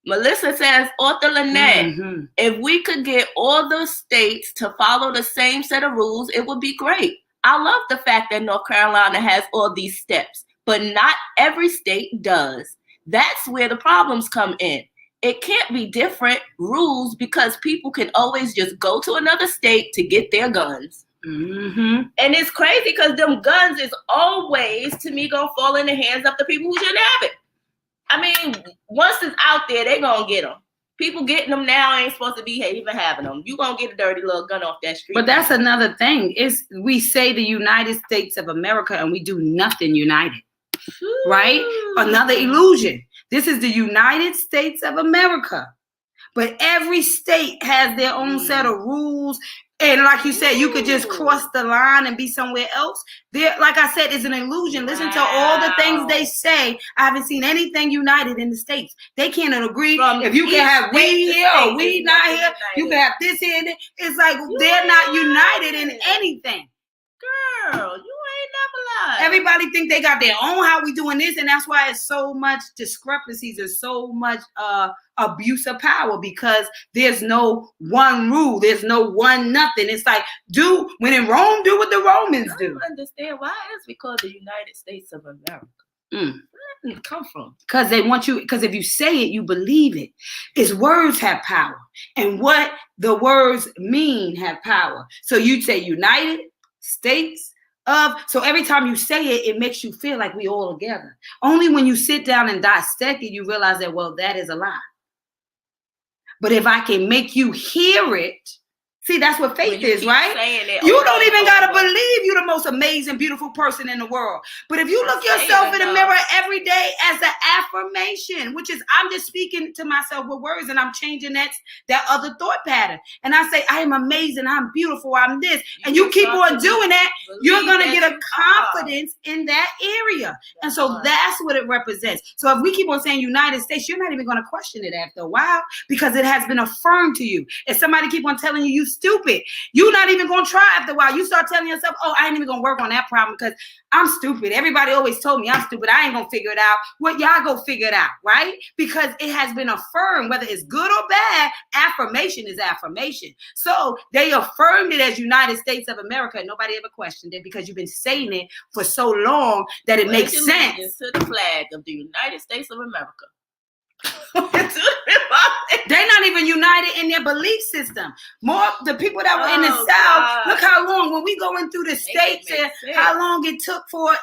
Melissa says, Author Lynette, if we could get all the states to follow the same set of rules, it would be great. I love the fact that North Carolina has all these steps, but not every state does. That's where the problems come in. It can't be different rules because people can always just go to another state to get their guns. And it's crazy because them guns is always, to me, going to fall in the hands of the people who shouldn't have it. I mean, once it's out there, they're going to get them. People getting them now ain't supposed to be even having them. You're going to get a dirty little gun off that street. But that's another thing. We say the United States of America and we do nothing united. Right? Another illusion. This is the United States of America. But every state has their own set of rules. And like you said, you could just cross the line and be somewhere else. Like I said, it's an illusion. Listen to all the things they say. I haven't seen anything united in the States. They can't agree. If you can have weed here or weed not here, you can have this here and there. It's like they're not united in anything. Girl, you ain't never lied. Everybody think they got their own how we doing this, and that's why it's so much discrepancies and so much abuse of power, because there's no one rule, there's no one nothing. It's like when in Rome, do what the Romans do. I don't understand why it's because the United States of America. Where did it come from? Because they want you. Because if you say it, you believe it. It's words have power, and what the words mean have power. So you'd say United States of. So every time you say it, it makes you feel like we all together. Only when you sit down and dissect it, you realize that, well, that is a lie. But if I can make you hear it, see, that's what faith is, right? You don't even got to believe you're the most amazing, beautiful person in the world. But if you look yourself in the mirror every day as an affirmation, which is I'm just speaking to myself with words and I'm changing that other thought pattern. And I say, I am amazing, I'm beautiful, I'm this. And you keep on doing that, you're going to get a confidence in that area. And so that's what it represents. So if we keep on saying United States, you're not even going to question it after a while because it has been affirmed to you. If somebody keep on telling you stupid, you're not even going to try after a while. You start telling yourself, oh, I ain't even going to work on that problem because I'm stupid. Everybody always told me I'm stupid. I ain't going to figure it out. Well, y'all go figure it out, right? Because it has been affirmed, whether it's good or bad, affirmation is affirmation. So they affirmed it as United States of America. Nobody ever questioned it because you've been saying it for so long that it makes sense. To the flag of the United States of America. They're not even united in their belief system. More the people that were in the South. Look how long when we going through the states and how long it took for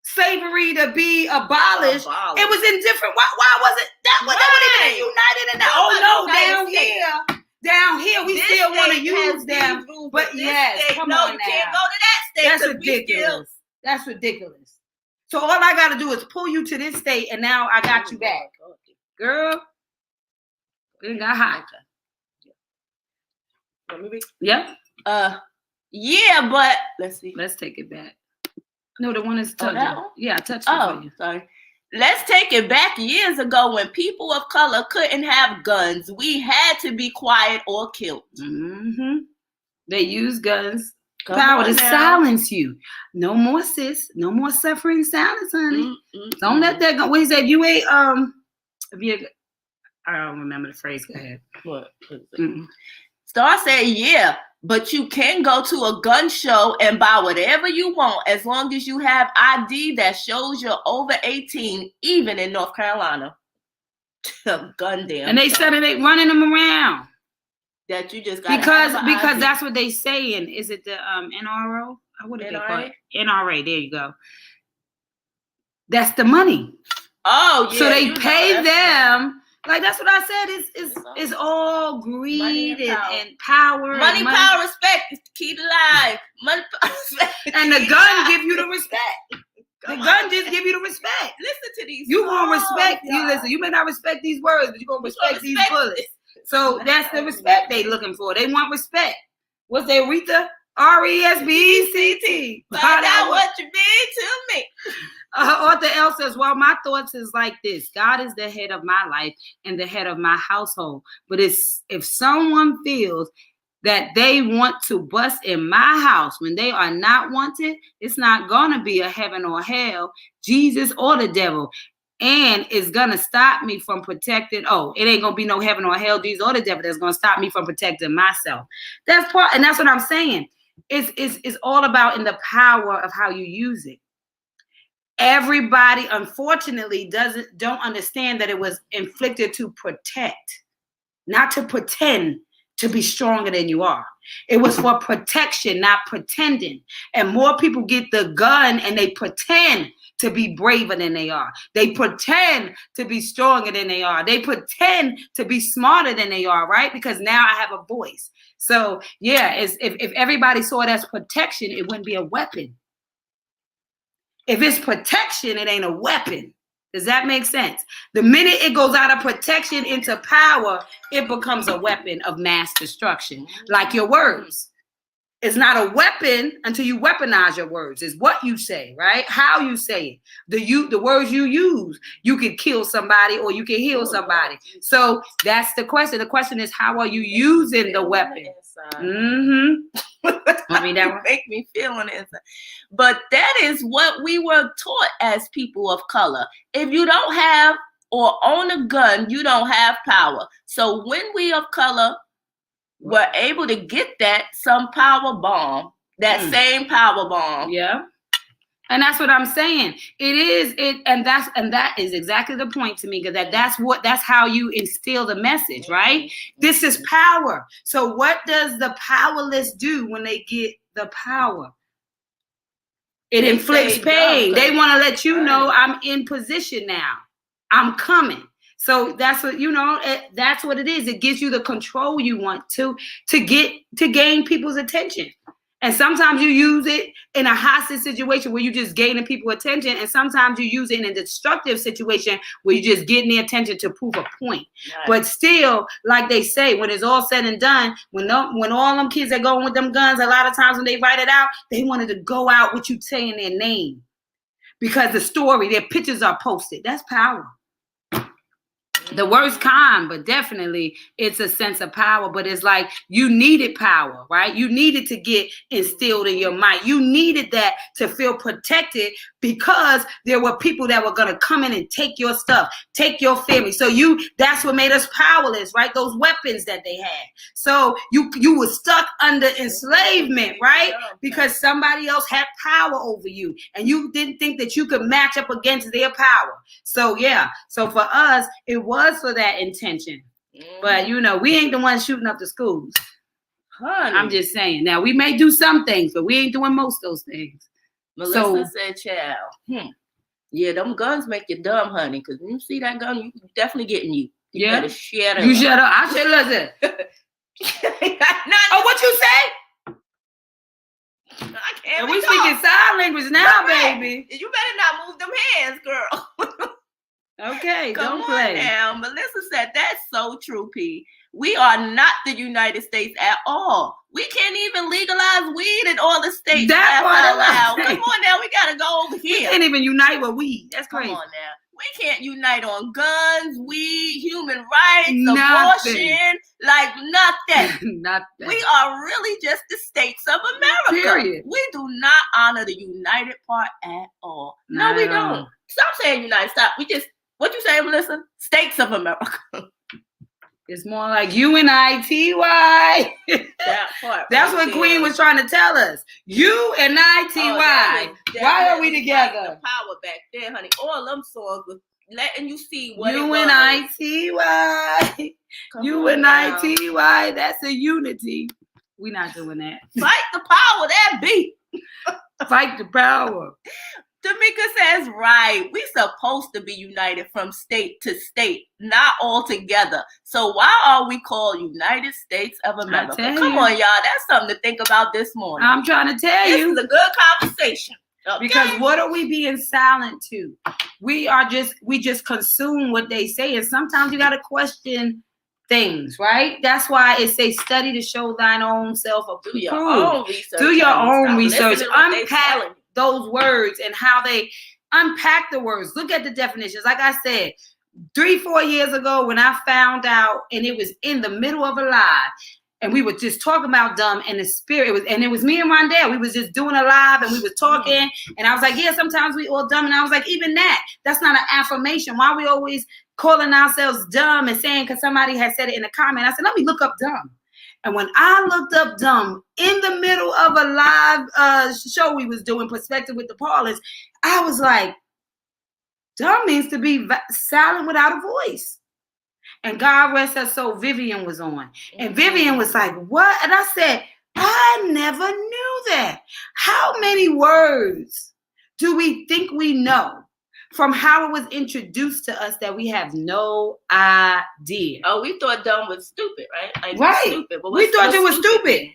slavery to be abolished. It was in different. Why was it that? They weren't even united in that. Oh no, down here we still want to use them. But yes, come on now. You can't go to that state. That's ridiculous. That's ridiculous. So all I got to do is pull you to this state, and now I got you back. Girl, it got hot. Yep. Yeah, but let's see. Let's take it back. No, the one is touching. Yeah, I touched it for you. Sorry. Let's take it back years ago when people of color couldn't have guns. We had to be quiet or killed. Mm-hmm. They used guns. Power to silence you. No more, sis. No more suffering silence, honey. Don't let that go. What he said, you ain't I don't remember the phrase. Go ahead. What? Star said, yeah, but you can go to a gun show and buy whatever you want as long as you have ID that shows you're over 18, even in North Carolina. Gun damn. And they said it ain't running them around. That you just got because that's what they saying. Is it the NRO? What did they call it? NRA. There you go. That's the money. Oh, yeah. So they pay them. Like that's what I said. It's all greed and power. Money, power, respect is the key to life. Money, power, respect. And the gun give you the respect. The gun just give you the respect. Listen to these. You gonna respect. You listen. You may not respect these words, but you gonna respect these bullets. So that's the respect they looking for. They want respect. What's that, Rita? RESPECT. Find out what you mean to me. Author L says, well, my thoughts is like this. God is the head of my life and the head of my household. But if someone feels that they want to bust in my house when they are not wanted, it's not going to be a heaven or hell, Jesus or the devil. And it's going to stop me from protecting. Oh, it ain't going to be no heaven or hell, Jesus or the devil that's going to stop me from protecting myself. That's part. And that's what I'm saying. It's all about in the power of how you use it. Everybody, unfortunately, don't understand that it was inflicted to protect, not to pretend to be stronger than you are. It was for protection, not pretending. And more people get the gun and they pretend to be braver than they are. They pretend to be stronger than they are. They pretend to be smarter than they are, right? Because now I have a voice. So yeah, if everybody saw it as protection, it wouldn't be a weapon. If it's protection, it ain't a weapon. Does that make sense? The minute it goes out of protection into power, it becomes a weapon of mass destruction, like your words. It's not a weapon until you weaponize your words. It's what you say, right? How you say it. The words you use, you can kill somebody or you can heal somebody. So that's the question. The question is, how are you using the weapon? I mean, that would make me feel on the inside. But that is what we were taught as people of color. If you don't have or own a gun, you don't have power. So when we of color were able to get some power bomb, same power bomb. Yeah. And that's what I'm saying. And that is exactly the point to me, because that's how you instill the message, right? This is power. So what does the powerless do when they get the power? It inflicts pain. They want to let you know I'm in position now. I'm coming. So that's what, that's what it is. It gives you the control you want to gain people's attention. And sometimes you use it in a hostage situation where you're just gaining people attention. And sometimes you use it in a destructive situation where you're just getting their attention to prove a point. Right. But still, like they say, when it's all said and done, when all them kids are going with them guns, a lot of times when they write it out, they wanted to go out with you saying their name. Because the story, their pictures are posted. That's power. The worst kind, but definitely it's a sense of power. But it's like you needed power, right? You needed to get instilled in your mind. You needed that to feel protected because there were people that were going to come in and take your stuff, take your family. So that's what made us powerless, right? Those weapons that they had. So you were stuck under enslavement, right? Because somebody else had power over you and you didn't think that you could match up against their power. So yeah, so for us, it was for that intention. But we ain't the ones shooting up the schools. Honey. I'm just saying. Now we may do some things, but we ain't doing most of those things. Melissa said, child, yeah, them guns make you dumb, honey, because when you see that gun, you definitely getting you. You better shut up. You shut up. I should listen. Oh, what you say? I can't. And we speaking sign language now, baby. You better not move them hands, girl. Okay, Come don't play. on now. Melissa said that's so true, P. We are not the United States at all. We can't even legalize weed in all the states. That's what allowed. Come on now, we gotta go over here. We can't even unite with weed. That's crazy. Come on now. We can't unite on guns, weed, human rights, abortion, like nothing. Nothing. We are really just the states of America. Period. We do not honor the united part at all. No, we don't. Stop saying United. Stop. We just, what you say, Melissa? States of America. It's more like U-N-I-T-Y. That part. That's what Queen was trying to tell us. U-N-I-T-Y. Why are we together? The power back there, honey. All them songs was letting you see what U-N-I-T-Y. U-N-I-T-Y. That's a unity. We're not doing that. Fight the power that be. Fight the power. Tamika says, right, we supposed to be united from state to state, not all together. So why are we called United States of America? Come on, y'all. That's something to think about this morning. I'm trying to tell you. This is a good conversation. Okay? Because what are we being silent to? We just consume what they say. And sometimes you got to question things, right? That's why it says study to show thine own self approved. Do your own research. Do your own research. Unpack those words and how they unpack the words. Look at the definitions. Like I said, 3-4 years ago when I found out, and it was in the middle of a live, and we were just talking about dumb, and the spirit it was me and Rondell. We was just doing a live and we was talking, and I was like, yeah, sometimes we all dumb. And I was like, even that's not an affirmation. Why are we always calling ourselves dumb and saying, because somebody had said it in a comment, I said, let me look up dumb. And when I looked up dumb in the middle of a live show we was doing, Perspective with the Parlors, I was like, dumb means to be silent without a voice. And God rest her soul, Vivian was on. And Vivian was like, what? And I said, I never knew that. How many words do we think we know from how it was introduced to us that we have no idea? Oh, we thought dumb was stupid, right? Like, right. Stupid, but we thought it was stupid.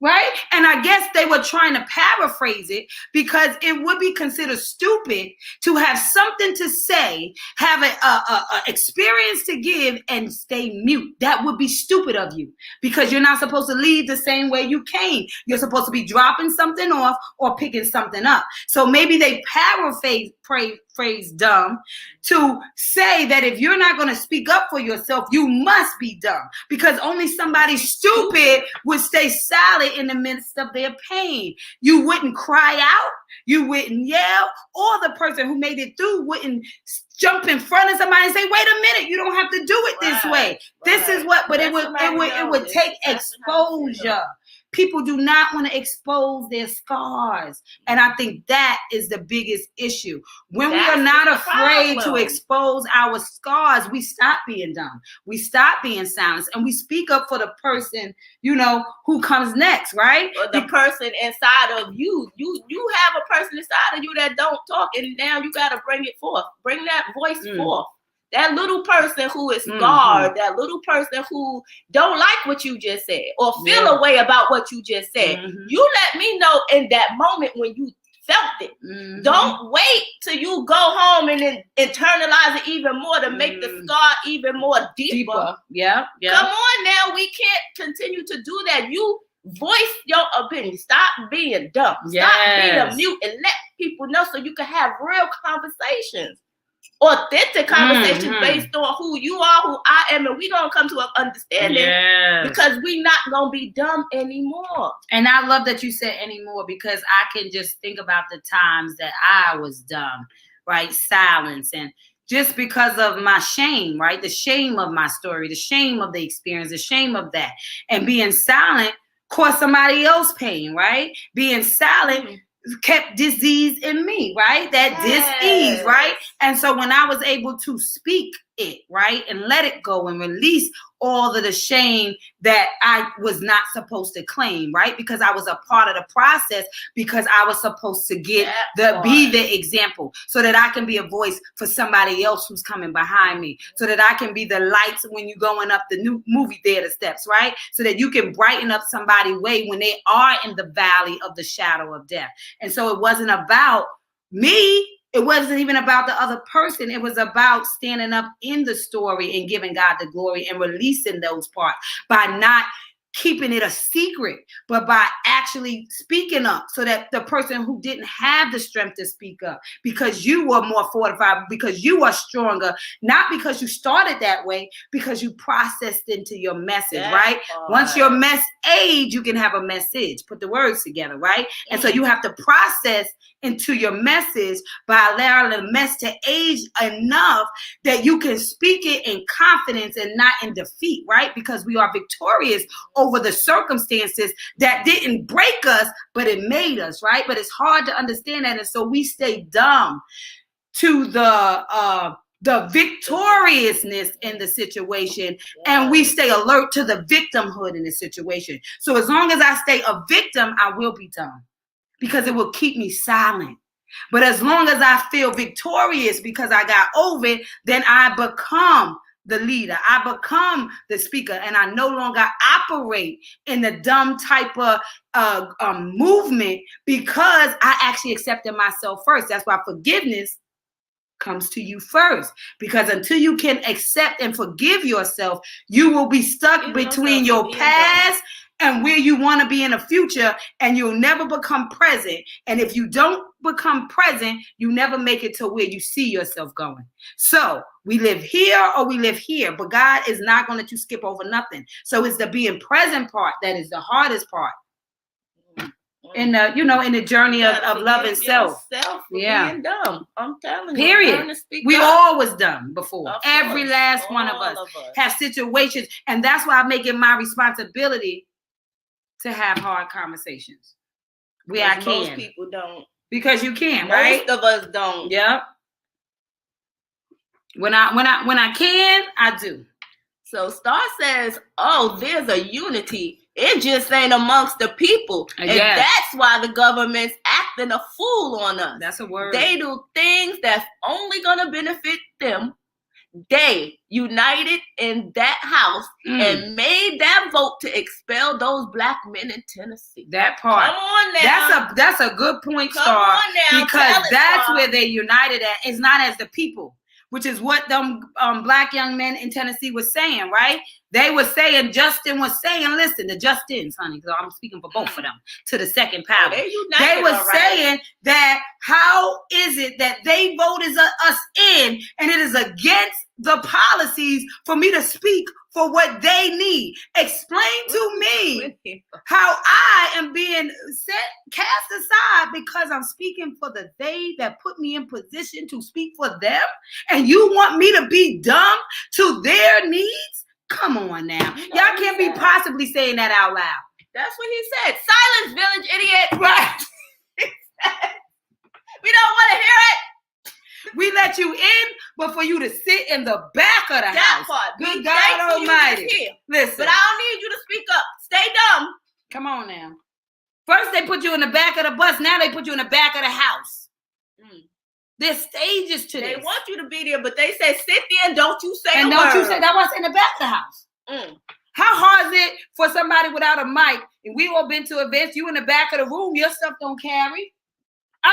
Right? And I guess they were trying to paraphrase it because it would be considered stupid to have something to say, have a experience to give, and stay mute. That would be stupid of you because you're not supposed to leave the same way you came. You're supposed to be dropping something off or picking something up. So maybe they paraphrase dumb to say that if you're not going to speak up for yourself, you must be dumb because only somebody stupid would stay silent in the midst of their pain. You wouldn't cry out, you wouldn't yell, or the person who made it through wouldn't jump in front of somebody and say, wait a minute, you don't have to do it this way. Right. This is what, but it would take exposure. People do not want to expose their scars. And I think that is the biggest issue. When we are not afraid to expose our scars, we stop being dumb. We stop being silenced. And we speak up for the person, who comes next, right? Or the person inside of you. You have a person inside of you that don't talk. And now you got to bring it forth. Bring that voice forth. that little person who is scarred, that little person who don't like what you just said or feel a way about what you just said. You let me know in that moment when you felt it. Don't wait till you go home and then internalize it even more to make the scar even more deeper. Yeah. Come on now, we can't continue to do that. You voice your opinion. Stop being dumb. Stop being a mute and let people know so you can have real conversations. Authentic conversations based on who you are, who I am, and we gonna come to an understanding because we not gonna be dumb anymore. And I love that you said anymore, because I can just think about the times that I was dumb, right? Silence, and just because of my shame, right? The shame of my story, the shame of the experience, the shame of that, and being silent caused somebody else pain, right? Being silent kept disease in me, right? That dis-ease, right? And so when I was able to speak it, right, and let it go and release all of the shame that I was not supposed to claim, right? Because I was a part of the process, because I was supposed to be the example, so that I can be a voice for somebody else who's coming behind me, so that I can be the lights when you're going up the new movie theater steps, right? So that you can brighten up somebody's way when they are in the valley of the shadow of death. And so it wasn't about me. It wasn't even about the other person. It was about standing up in the story and giving God the glory and releasing those parts by not keeping it a secret, but by actually speaking up, so that the person who didn't have the strength to speak up, because you were more fortified, because you are stronger, not because you started that way, because you processed into your message, right? Once your mess age, you can have a message. Put the words together, right? And so you have to process into your message by allowing the mess to age enough that you can speak it in confidence and not in defeat, right? Because we are victorious over the circumstances that didn't break us, but it made us, right? But it's hard to understand that. And so we stay dumb to the victoriousness in the situation, and we stay alert to the victimhood in the situation. So as long as I stay a victim, I will be dumb, because it will keep me silent. But as long as I feel victorious because I got over it, then I become the leader. I become the speaker, and I no longer operate in the dumb type of movement, because I actually accepted myself first. That's why forgiveness comes to you first, because until you can accept and forgive yourself, you will be stuck between your past and where you want to be in the future, and you'll never become present. And if you don't become present, you never make it to where you see yourself going. So we live here or we live here, but God is not going to let you skip over nothing. So it's the being present part that is the hardest part in the, in the journey of loving self. Being dumb. I'm telling you. Period. We all was dumb before. Every last one of us have situations, and that's why I make it my responsibility to have hard conversations. Most people don't. Because you can, right? Most of us don't. Yep. When I can, I do. So Star says, "Oh, there's a unity. It just ain't amongst the people, and that's why the government's acting a fool on us. That's a word. They do things that's only gonna benefit them. They united in that house and made that vote to expel those black men in Tennessee." That part. Come on now. That's a good point, Come Star. on now. Because that's where they united at. It's not as the people, which is what them black young men in Tennessee was saying, right? They were saying, Justin was saying, listen, the Justins, honey, because I'm speaking for both of them, to the second power. They were saying that how is it that they voted us in, and it is against the policies for me to speak for what they need? Explain to me how I am being cast aside because I'm speaking for the they that put me in position to speak for them, and you want me to be dumb to their needs? Come on now. Y'all can't be possibly saying that out loud. That's what he said. Silence, village idiot. Right. We don't want to hear it. We let you in, but for you to sit in the back of the house. Part. Good God Almighty. Listen. But I don't need you to speak up. Stay dumb. Come on now. First they put you in the back of the bus. Now they put you in the back of the house. There's stages to They this. want you to be there, but they say sit there and don't you say And a don't you word. say that was in the back of the house. How hard is it for somebody without a mic? And we all been to events, you in the back of the room, your stuff don't carry.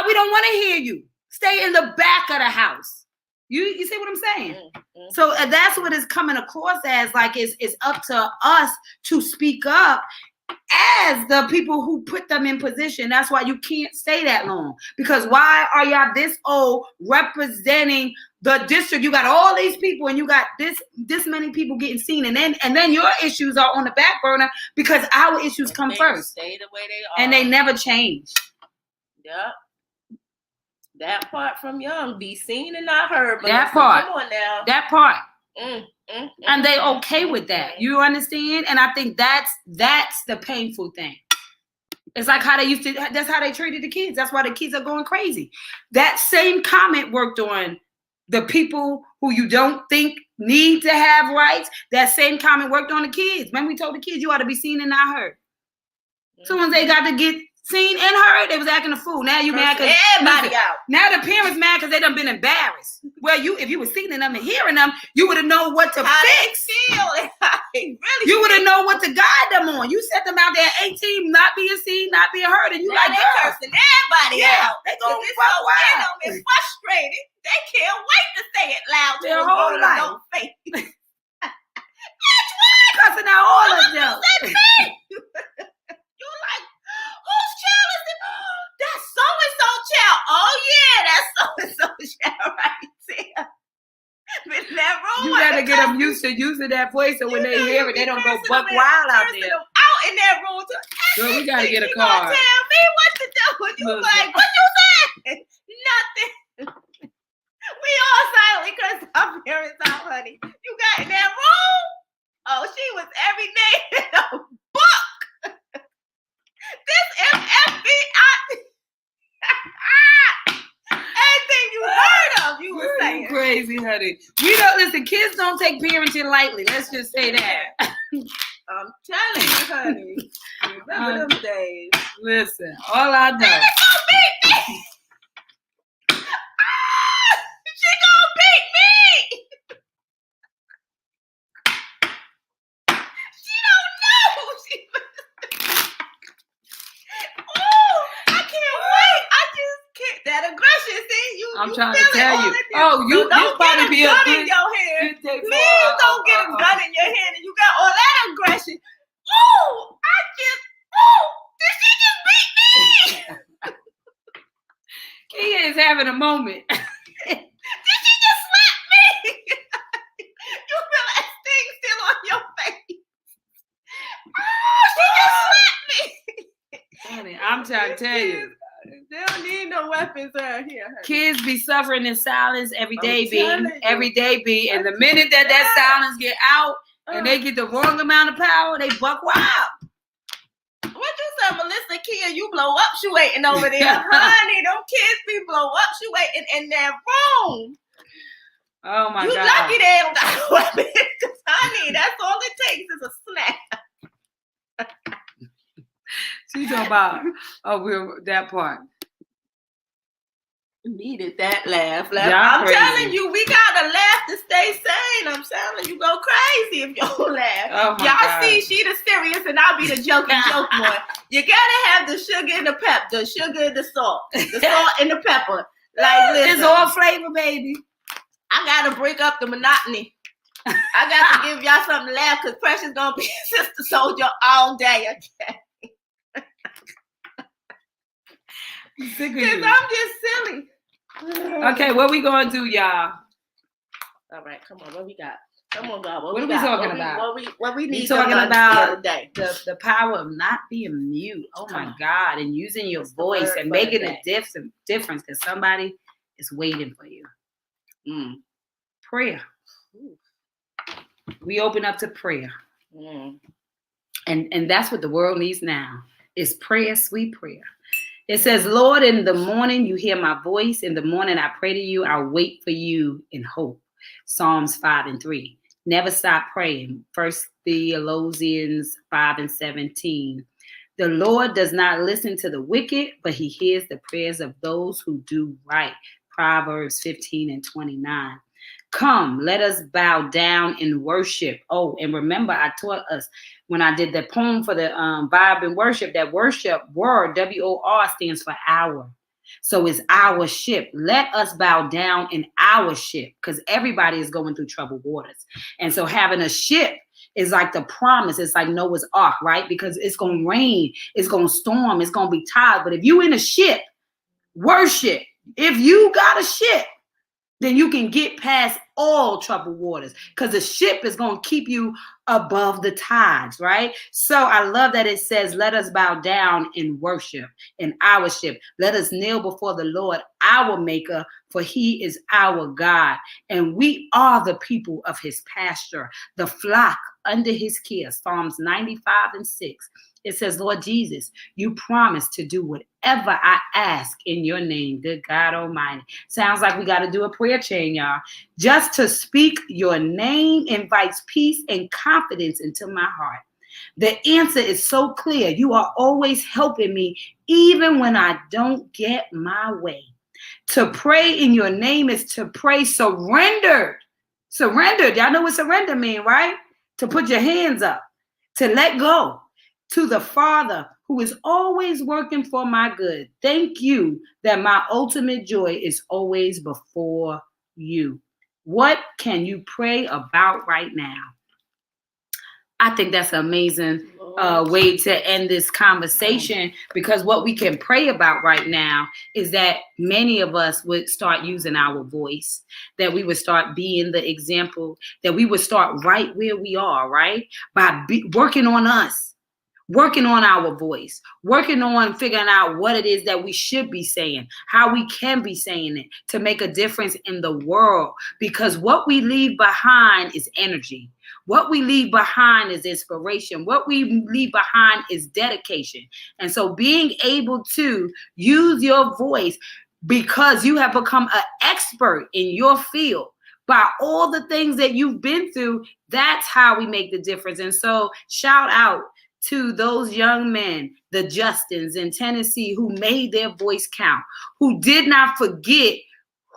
We don't want to hear you. Stay in the back of the house. You see what I'm saying? So that's what it's coming across as, like it's up to us to speak up as the people who put them in position. That's why you can't stay that long. Because why are y'all this old representing the district? You got all these people and you got this many people getting seen, and then your issues are on the back burner because our issues come first. Stay the way they are. And they never change. Yep. That part from Young, be seen and not heard. But that part. Come on now. That part. And they okay with that. You understand? And I think that's the painful thing. It's like how they used to, that's how they treated the kids. That's why the kids are going crazy. That same comment worked on the people who you don't think need to have rights. That same comment worked on the kids. When we told the kids you ought to be seen and not heard. So once they got to get seen and heard, they was acting a fool. Now you mad because everybody out. Now the parents mad because they done been embarrassed. Well, if you were seeing them and hearing them, you would have known what to fix. You would have known what to guide them on. You set them out there at 18, not being seen, not being heard, and you now like they cursing everybody out. They gonna be fuck wild. They're frustrated. They can't wait to say it loud to their whole life. Face. Cussing out all of them. You like, whose child is it? That's so-and-so child. Oh, yeah, that's so-and-so child right there. In that room, you gotta get them used to using that voice, so when they hear it, they don't go buck wild out there. Out in that room. Girl, we gotta get a Tell car. me what to do. You like, what you said? Nothing. We all silently cursed our parents out, honey. You got in that room? Oh, she was every day in a book. This FBI. Anything you heard of, you were saying. You crazy, honey. We don't listen. Kids don't take parenting lightly. Let's just say that. I'm telling you, honey. Remember them days. Listen, all I know. She gonna beat me. She gonna beat me. She don't know. Oh, I can't wait. I just can't. That aggression, see, I'm trying to tell you. Oh, you probably be a gun good in your hand. Please don't get a gun in your hand and you got all that aggression. Did she just beat me? He is having a moment. Did she just slap me? You feel that sting still on your face. She just slapped me. Honey, I'm trying to tell you. They don't need no weapons around here. Honey. Kids be suffering in silence every day, every day, B. And the minute that silence get out and they get the wrong amount of power, they buck wild. What you say, Melissa Kia? You blow up shooting over there, honey. Them kids be blow up shooting in that room. Oh my God! You lucky they don't got weapons, honey. That's all it takes is a snap. She's talking about that part. Needed that laugh. I'm telling you, we gotta laugh to stay sane. I'm telling you, go crazy if you don't laugh. Oh my Y'all God. see, she the serious and I'll be the joke one. You gotta have the sugar and the pep, the sugar and the salt and the pepper. Like listen, it's all flavor, baby. I gotta break up the monotony. I got to give y'all something to laugh because Precious gonna be Sister Soldier all day. Okay. Because I'm just silly. Okay, what we gonna do, y'all? All right, come on. What we got? Come on, God. What are we talking about? What we need talking about the power of not being mute. Oh my God, and using your voice and making a difference because somebody is waiting for you. Prayer. We open up to prayer, and that's what the world needs now. Is prayer, sweet prayer. It says, Lord, in the morning you hear my voice. In the morning I pray to you. I'll wait for you in hope. Psalms 5:3. Never stop praying. 1 Thessalonians 5:17. The Lord does not listen to the wicked, but he hears the prayers of those who do right. Proverbs 15:29. Come, let us bow down and worship. Oh, and remember, I taught us when I did the poem for the vibe and worship, that worship word, WOR, stands for hour. So it's our ship. Let us bow down in our ship, because everybody is going through troubled waters. And so having a ship is like the promise. It's like Noah's Ark, right? Because it's going to rain, it's going to storm, it's going to be tired. But if you in a ship, worship. If you got a ship, then you can get past all troubled waters, because the ship is going to keep you above the tides, right? So I love that it says, let us bow down and worship in our ship. Let us kneel before the Lord, our maker, for he is our God. And we are the people of his pasture, the flock under his care. Psalms 95:6. It says, Lord Jesus, you promised to do whatever I ask in your name. Good God Almighty. Sounds like we got to do a prayer chain, y'all. Just to speak your name invites peace and confidence into my heart. The answer is so clear. You are always helping me, even when I don't get my way. To pray in your name is to pray surrendered. Surrendered. Y'all know what surrender means, right? To put your hands up, to let go. To the Father who is always working for my good. Thank you that my ultimate joy is always before you. What can you pray about right now? I think that's an amazing way to end this conversation, because what we can pray about right now is that many of us would start using our voice, that we would start being the example, that we would start right where we are, right? By working on us. Working on our voice, working on figuring out what it is that we should be saying, how we can be saying it to make a difference in the world. Because what we leave behind is energy. What we leave behind is inspiration. What we leave behind is dedication. And so being able to use your voice, because you have become an expert in your field, by all the things that you've been through, that's how we make the difference. And so shout out to those young men, the Justins in Tennessee, who made their voice count, who did not forget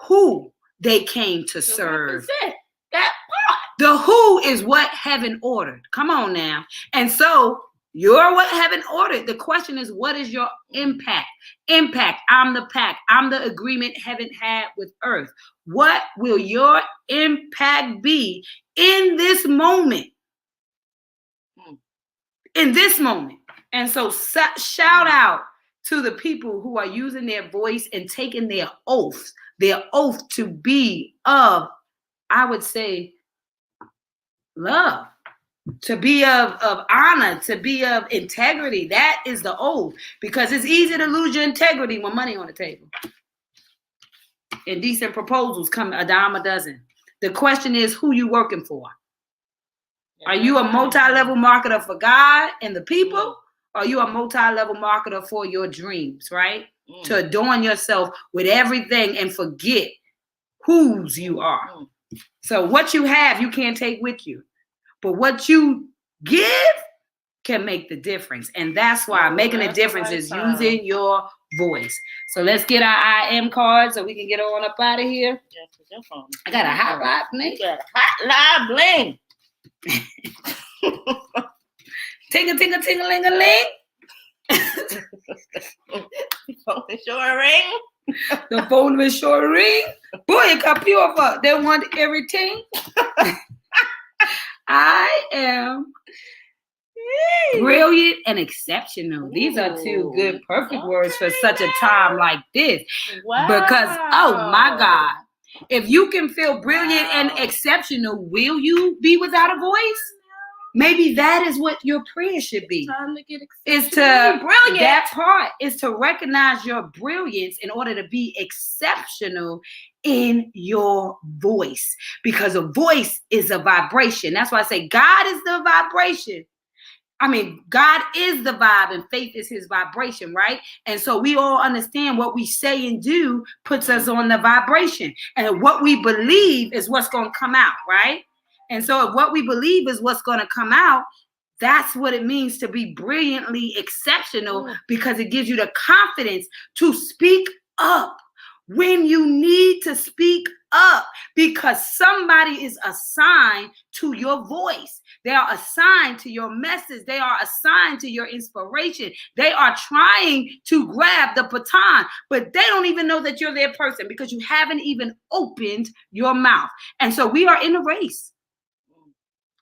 who they came to serve. That part. The who is what heaven ordered. Come on now. And so you're what heaven ordered. The question is, what is your impact? Impact. I'm the pact. I'm the agreement heaven had with earth. What will your impact be in this moment? In this moment. And so shout out to the people who are using their voice and taking their oath to be of, I would say, love, to be of honor, to be of integrity. That is the oath, because it's easy to lose your integrity when money on the table. Indecent proposals come a dime a dozen. The question is, who you working for? Are you a multi-level marketer for God and the people? Or are you a multi-level marketer for your dreams, right? To adorn yourself with everything and forget whose you are. So what you have, you can't take with you. But what you give can make the difference. And that's why making a difference is using your voice. So let's get our IM cards so we can get on up out of here. I got a hot rod bling. You got a hot line bling. Tingle, tingle, tingle-ling-a-ling. Phone sure ring. The phone will sure ring. Boy, it got pure. They want everything. I am brilliant and exceptional. These are two good, perfect words for such a time like this. Wow. Because, oh my God, if you can feel brilliant and exceptional, will you be without a voice? Maybe that is what your prayer should be. Time to get Is to brilliant. That part is to recognize your brilliance in order to be exceptional in your voice, because a voice is a vibration. That's why I say God is the vibration. I mean, God is the vibe and faith is his vibration, right? And so we all understand what we say and do puts us on the vibration. And what we believe is what's going to come out, right? And so if what we believe is what's going to come out, that's what it means to be brilliantly exceptional, because it gives you the confidence to speak up when you need to speak up, because somebody is assigned to your voice. They are assigned to your message. They are assigned to your inspiration. They are trying to grab the baton, but they don't even know that you're their person because you haven't even opened your mouth. And so we are in a race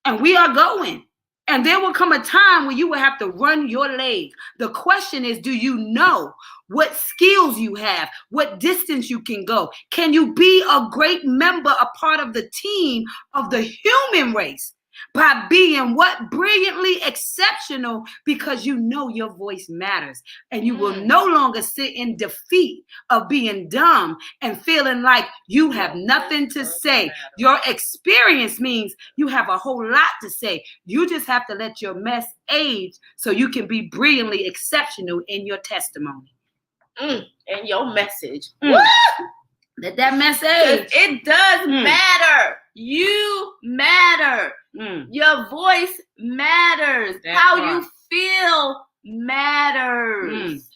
and we are going. And there will come a time where you will have to run your leg. The question is, do you know what skills you have, what distance you can go? Can you be a great member, a part of the team of the human race by being what? Brilliantly exceptional, because you know your voice matters. And you will no longer sit in defeat of being dumb and feeling like you have nothing to say. Your experience means you have a whole lot to say. You just have to let your mess age so you can be brilliantly exceptional in your testimony. And your message. Let that mess age. It does matter. You matter. Your voice matters. How you feel matters.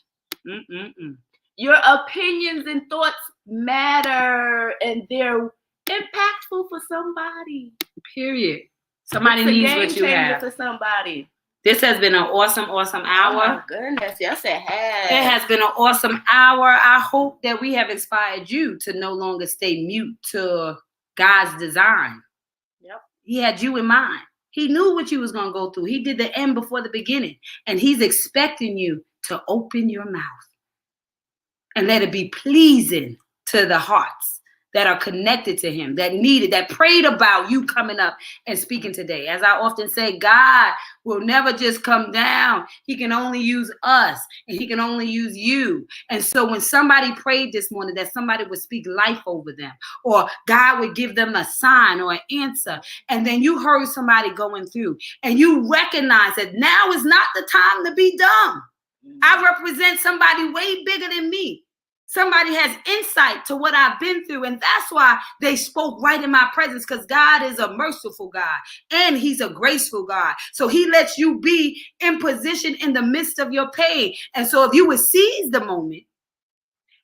Your opinions and thoughts matter, and they're impactful for somebody. Period. Somebody needs what you have. For somebody. This has been an awesome hour. Oh my goodness, yes, it has. It has been an awesome hour. I hope that we have inspired you to no longer stay mute to God's design. Yep. He had you in mind. He knew what you was going to go through. He did the end before the beginning. And he's expecting you to open your mouth and let it be pleasing to the hearts that are connected to him, that needed, that prayed about you coming up and speaking today. As I often say, God will never just come down. He can only use us, and he can only use you. And so when somebody prayed this morning that somebody would speak life over them, or God would give them a sign or an answer, and then you heard somebody going through, and you recognize that now is not the time to be dumb. I represent somebody way bigger than me. Somebody has insight to what I've been through, and that's why they spoke right in my presence, because God is a merciful God, and he's a graceful God. So he lets you be in position in the midst of your pain. And so if you would seize the moment,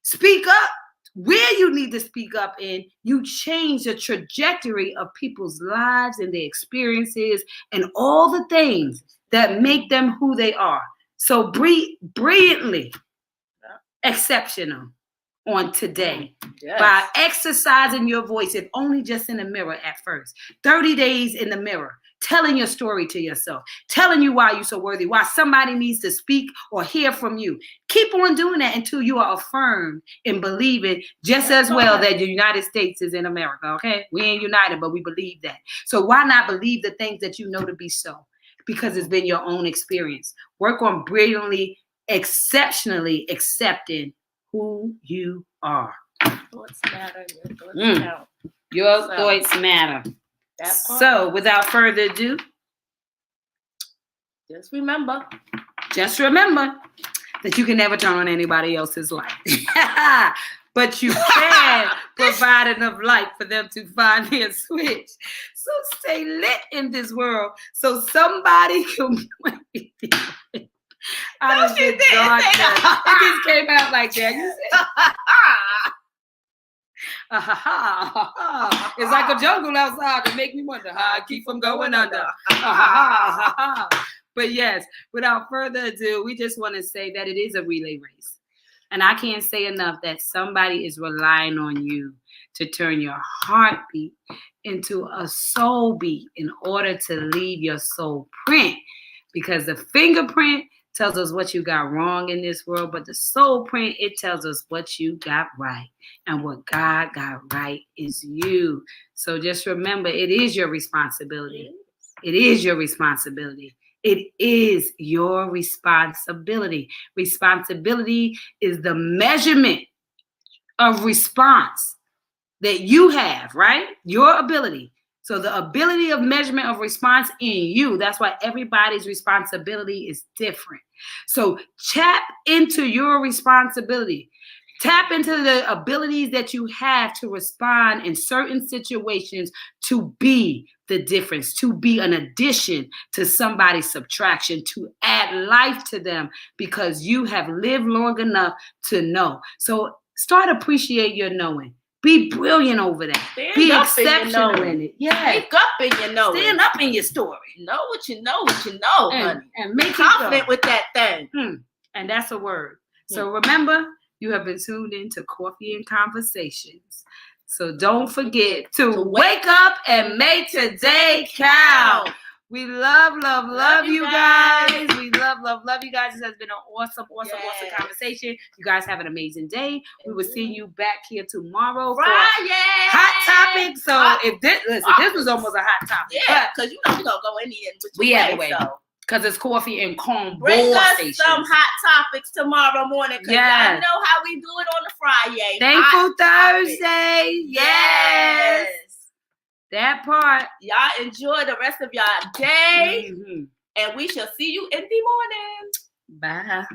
speak up where you need to speak up in, you change the trajectory of people's lives and their experiences and all the things that make them who they are. So brilliantly exceptional on today. Yes. By exercising your voice, if only just in the mirror at first. 30 days in the mirror, telling your story to yourself, telling you why you're so worthy, why somebody needs to speak or hear from you. Keep on doing that until you are affirmed in believing just as well that the United States is in America, okay? We ain't united, but we believe that. So why not believe the things that you know to be so? Because it's been your own experience. Work on brilliantly, exceptionally accepting who you are. Thoughts matter. Your thoughts count. Your thoughts matter. So, without further ado, just remember that you can never turn on anybody else's light. But you can provide enough light for them to find their switch. So stay lit in this world so somebody can out of the darkness. It just came out like that. You said, it's like a jungle outside to make me wonder how I keep from going under. But yes, without further ado, we just want to say that it is a relay race. And I can't say enough that somebody is relying on you to turn your heartbeat into a soul beat in order to leave your soul print. Because the fingerprint tells us what you got wrong in this world, but the soul print, it tells us what you got right. And what God got right is you. So just remember, it is your responsibility. It is your responsibility. It is your responsibility. Responsibility is the measurement of response that you have, right? Your ability. So the ability of measurement of response in you, that's why everybody's responsibility is different. So tap into your responsibility. Tap into the abilities that you have to respond in certain situations to be the difference, to be an addition to somebody's subtraction, to add life to them because you have lived long enough to know. So Start appreciate your knowing. Be brilliant over that. Be exceptional in it. Yeah. Speak up in your knowing. Stand up in your story. Know what you know, honey. And make confident with that thing. And that's a word. So remember, you have been tuned into Coffee and Conversations. So don't forget to wake up and make today count. We love you guys. We love you guys. This has been an awesome conversation. You guys have an amazing day. We will see you back here tomorrow for hot topic. So if this was almost a hot topic. Yeah, because we're gonna go in the end. We have a way. Because it's Coffee and Conversation. Bring us some hot topics tomorrow morning. Because I know how we do it on the Friday. Thankful Thursday. Yes. That part. Y'all enjoy the rest of y'all day. And we shall see you in the morning. Bye.